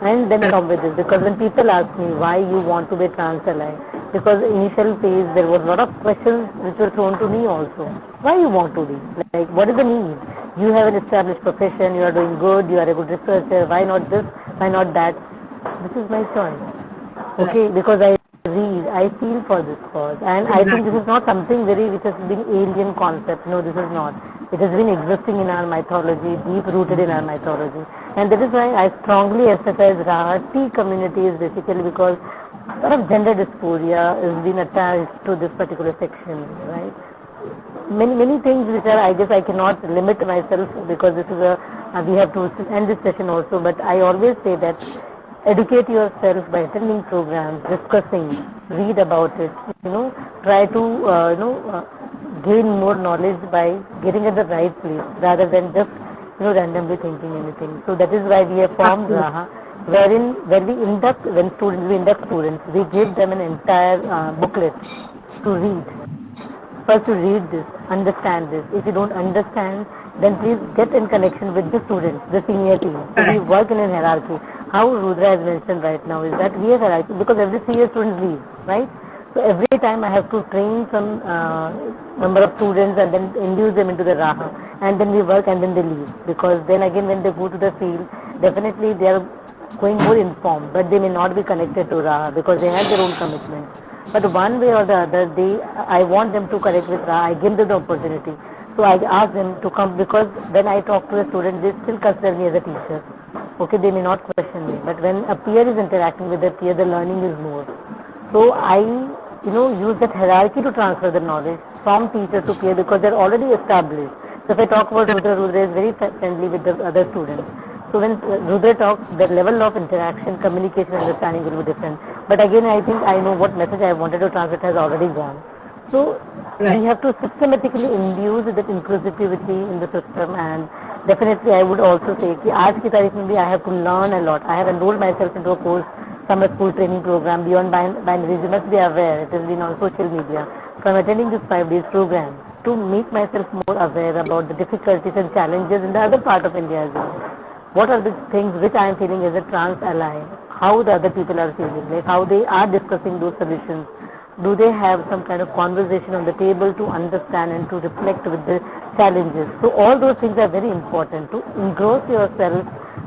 Speaker 4: and then come with this. Because when people ask me why you want to be trans ally, because initial phase there was a lot of questions which were thrown to me also. Why you want to be? Like what is the need? You have an established profession, you are doing good, you are a good researcher, why not this, why not that? This is my choice.
Speaker 1: right.
Speaker 4: Okay, because I read, I feel for this cause, and I think this
Speaker 1: Exactly.
Speaker 4: is not something which has been alien concept. No, this is not. It has been existing in our mythology, deep rooted in our mythology, and that is why I strongly emphasize T community is basically because a lot of gender dysphoria is being attached to this particular section, right? Many things which are, I guess I cannot limit myself because this is we have to end this session also, but I always say that educate yourself by attending programs, discussing, read about it, try to gain more knowledge by getting at the right place rather than just randomly thinking anything. So that is why we have formed
Speaker 1: Absolutely.
Speaker 4: Raha, wherein when we induct students, we give them an entire booklet to read. First, to read this, understand this. If you don't understand, then please get in connection with the students, the senior team. So we
Speaker 1: Correct.
Speaker 4: work in a hierarchy. How Rudra has mentioned right now is that we have hierarchy because every 3 years students leave, right? So every time I have to train some number of students and then induce them into the Raha, and then we work and then they leave, because then again when they go to the field, definitely they are going more informed, but they may not be connected to Raha because they have their own commitments. But one way or the other, I want them to connect with Raha. I give them the opportunity. So I ask them to come, because when I talk to a student, they still consider me as a teacher. Okay, they may not question me, but when a peer is interacting with a peer, the learning is more. So I, use that hierarchy to transfer the knowledge from teacher to peer because they're already established. So if I talk about Rudra is very friendly with the other students. So when Rudra talks, the level of interaction, communication, understanding will be different. But again, I think I know what message I wanted to transmit has already gone. So we
Speaker 1: Right.
Speaker 4: have to systematically induce that inclusivity in the system, and definitely I would also say कि आज की तारीख में भी I have to learn a lot. I have enrolled myself into a course, summer school training program beyond binaries. You must be aware, it has been on social media. So I'm attending this 5 days program to make myself more aware about the difficulties and challenges in the other part of India as well. What are the things which I am feeling as a trans ally? How the other people are feeling, like how they are discussing those solutions. Do they have some kind of conversation on the table to understand and to reflect with the challenges? So all those things are very important to engross yourself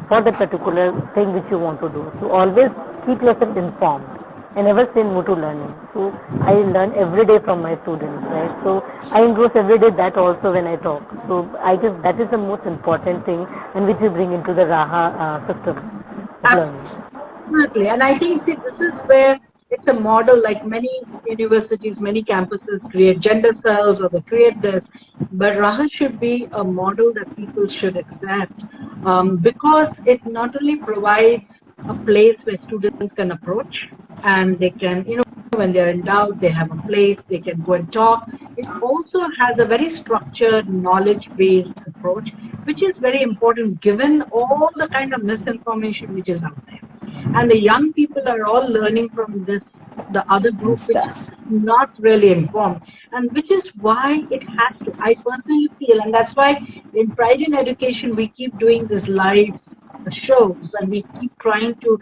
Speaker 4: for the particular thing which you want to do. So always keep yourself informed and never say no to learning. So I learn every day from my students, right? So I engross every day that also when I talk. So I guess that is the most important thing and which we bring into the Raha system of learning.
Speaker 1: Absolutely. And I think, see, this is where it's a model, like many universities, many campuses create gender cells or they create this. But Raha should be a model that people should accept, because it not only provides a place where students can approach and they can, when they're in doubt, they have a place, they can go and talk. It also has a very structured, knowledge-based approach, which is very important given all the kind of misinformation which is out there. And the young people are all learning from this, the other group which
Speaker 3: Insta.
Speaker 1: is not really informed, and which is why it has to, I personally feel, and that's why in Pride in Education we keep doing this live shows and we keep trying to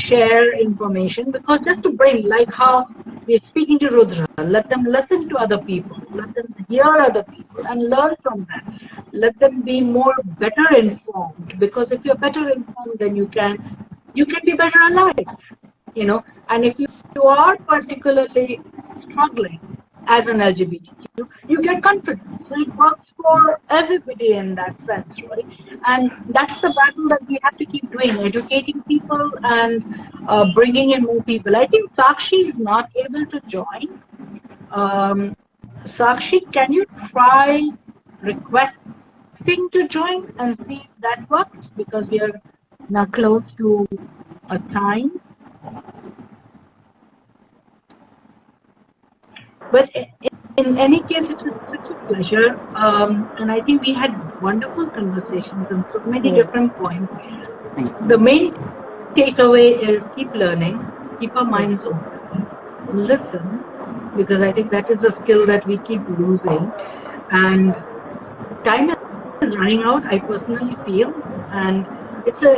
Speaker 1: share information, because just to bring, like how we're speaking to Rudra, let them listen to other people, let them hear other people and learn from them, let them be more better informed, because if you're better informed, then you can be better alive, and if you are particularly struggling as an LGBTQ, you get confidence. So it works for everybody in that sense, right? And that's the battle that we have to keep doing, educating people and bringing in more people. I think Sakshi is not able to join. Sakshi, can you try requesting to join and see if that works? Because we are now close to a time. But in any case, it was such a pleasure. And I think we had wonderful conversations on so many
Speaker 4: Yeah.
Speaker 1: different points.
Speaker 3: Thank
Speaker 1: The
Speaker 3: you.
Speaker 1: main takeaway is keep learning, keep our
Speaker 4: Yeah.
Speaker 1: minds open, listen, because I think that is a skill that we keep losing. And time is running out, I personally feel. And it's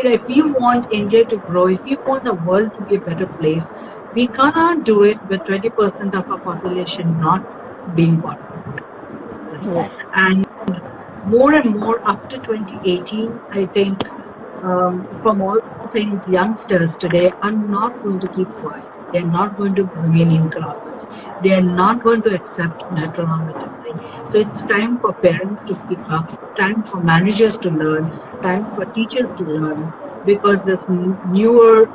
Speaker 1: if you want India to grow, if you want the world to be a better place, we cannot do it with 20% of our population not being part of this.
Speaker 4: Yes.
Speaker 3: Exactly.
Speaker 1: And more and more after 2018, I think, from all things, youngsters today are not going to keep quiet. They're not going to remain in closets. They are not going to accept heteronormativity. So it's time for parents to speak up, time for managers to learn, time for teachers to learn, because this newer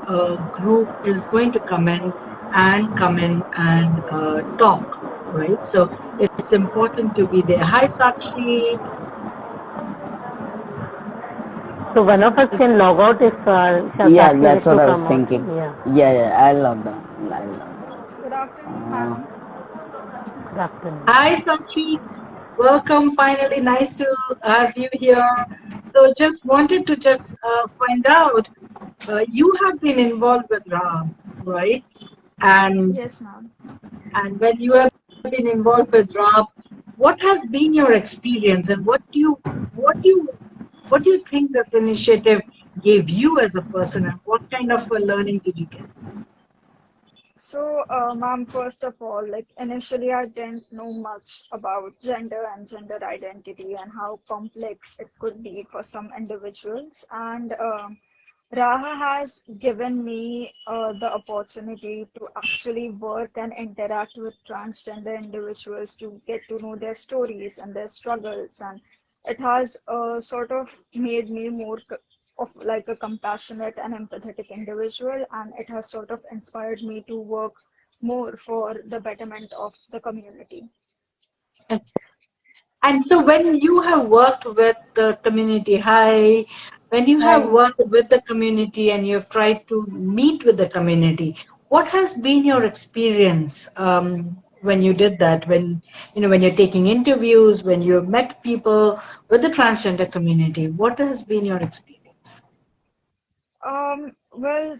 Speaker 1: group is going to come in and talk, right? So it's important to be there. Hi, Sakshi.
Speaker 4: So one of us can log out if
Speaker 3: Yeah,
Speaker 4: Sakshi needs
Speaker 3: that's
Speaker 4: to
Speaker 3: what I was
Speaker 4: come out.
Speaker 3: thinking.
Speaker 4: Yeah.
Speaker 3: Yeah, I love that. I love
Speaker 5: Good afternoon,
Speaker 3: that.
Speaker 5: ma'am.
Speaker 4: Good afternoon.
Speaker 1: Hi, Sakshi. Welcome. Finally, nice to have you here. So, just wanted to just find out. You have been involved with Ram, right? And
Speaker 5: Yes, ma'am.
Speaker 1: when you have been involved with Ram, what has been your experience, and what do you think this initiative gave you as a person, and what kind of a learning did you get?
Speaker 5: So, ma'am, first of all, like initially I didn't know much about gender and gender identity and how complex it could be for some individuals. And Raha has given me the opportunity to actually work and interact with transgender individuals to get to know their stories and their struggles. And it has sort of made me more of like a compassionate and empathetic individual, and it has sort of inspired me to work more for the betterment of the community.
Speaker 1: And so when you have worked with the community, when you have
Speaker 5: Hi.
Speaker 1: worked with the community and you've tried to meet with the community, what has been your experience? when you did that, when when you're taking interviews, when you met people with the transgender community? What has been your experience?
Speaker 5: Well,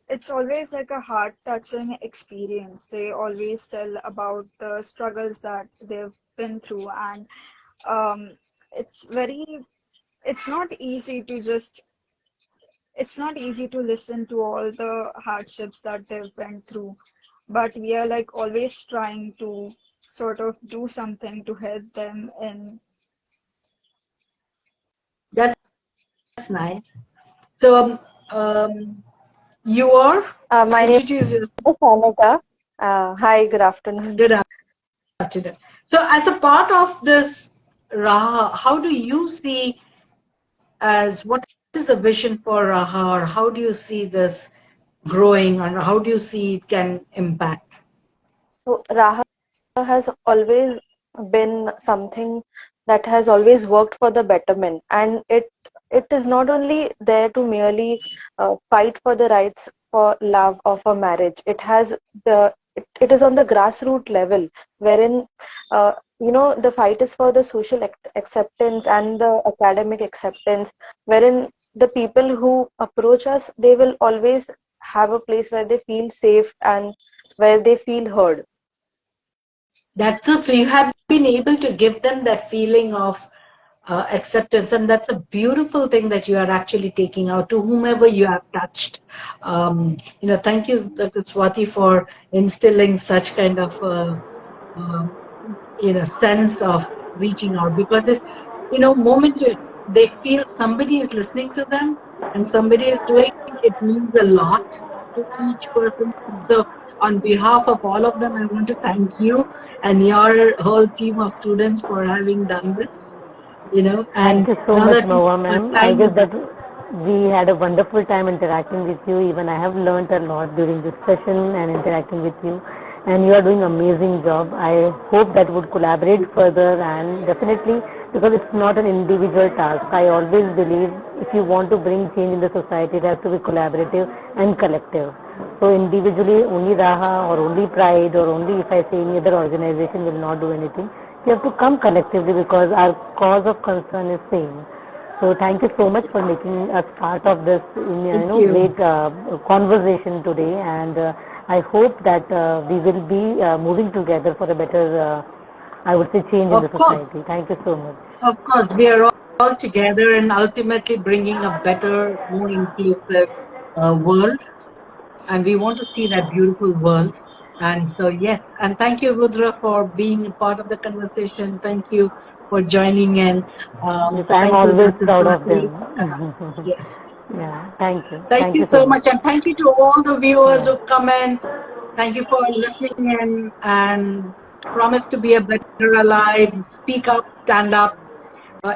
Speaker 5: it's always like a heart-touching experience. They always tell about the struggles that they've been through, and um, it's very, it's not easy to just, it's not easy to listen to all the hardships that they've went through, but we are like always trying to sort of do something to help them in.
Speaker 1: That's nice. So, you are
Speaker 6: My name
Speaker 1: introduce yourself.
Speaker 6: is Anita. Hi, good afternoon.
Speaker 1: Good afternoon. So, as a part of this Raha, how do you see as what is the vision for Raha, or how do you see this growing, and how do you see it can impact?
Speaker 6: So, Raha has always been something that has always worked for the betterment, and it is not only there to merely fight for the rights for love or for marriage. It is on the grassroots level, wherein the fight is for the social acceptance and the academic acceptance, wherein the people who approach us, they will always have a place where they feel safe and where they feel heard.
Speaker 1: That's good. So you have been able to give them that feeling of acceptance, and that's a beautiful thing that you are actually taking out to whomever you have touched. Thank you, Dr. Swati, for instilling such kind of uh, sense of reaching out, because it's moment they feel somebody is listening to them and somebody is doing it, means a lot to each person. So on behalf of all of them, I want to thank you and your whole team of students for having done this.
Speaker 4: Thank
Speaker 1: And
Speaker 4: you so
Speaker 1: now
Speaker 4: much,
Speaker 1: that
Speaker 4: Mahua ma'am. I
Speaker 1: time
Speaker 4: guess
Speaker 1: is
Speaker 4: that we had a wonderful time interacting with you. Even I have learned a lot during this session and interacting with you. And you are doing an amazing job. I hope that would collaborate further, and definitely, because it's not an individual task. I always believe if you want to bring change in the society, it has to be collaborative and collective. So individually, only Raha or only Pride or only if I say any other organization will not do anything. We have to come collectively because our cause of concern is same. So thank you so much for making us part of this
Speaker 1: thank you.
Speaker 4: great conversation today, and I hope that we will be moving together for a better, I would say, change in
Speaker 1: Of
Speaker 4: the
Speaker 1: course,
Speaker 4: society. Thank you so much.
Speaker 1: we are all together and ultimately bringing a better, more inclusive world, and we want to see that beautiful world. And so, yes, and thank you, Rudra, for being a part of the conversation. Thank you for joining in.
Speaker 4: Yes, I am
Speaker 1: Thank you,
Speaker 4: always
Speaker 1: Dr.
Speaker 4: proud of
Speaker 1: Swati.
Speaker 4: them.
Speaker 1: Yes.
Speaker 4: Yeah, thank you.
Speaker 1: Thank
Speaker 4: Thank
Speaker 1: you
Speaker 4: you so
Speaker 1: so
Speaker 4: much.
Speaker 1: much, and thank you to all the viewers
Speaker 4: Yeah.
Speaker 1: who've come in. Thank you for listening in and promise to be a better alive. Speak up, stand up.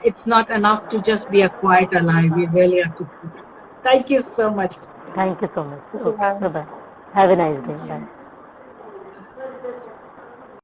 Speaker 1: It's not enough to just be a quiet alive. We really have to speak up. Thank you so much.
Speaker 4: Thank you so much. Okay,
Speaker 6: Yeah.
Speaker 4: bye bye. Have a nice day.
Speaker 5: Thank
Speaker 4: Bye.
Speaker 5: you.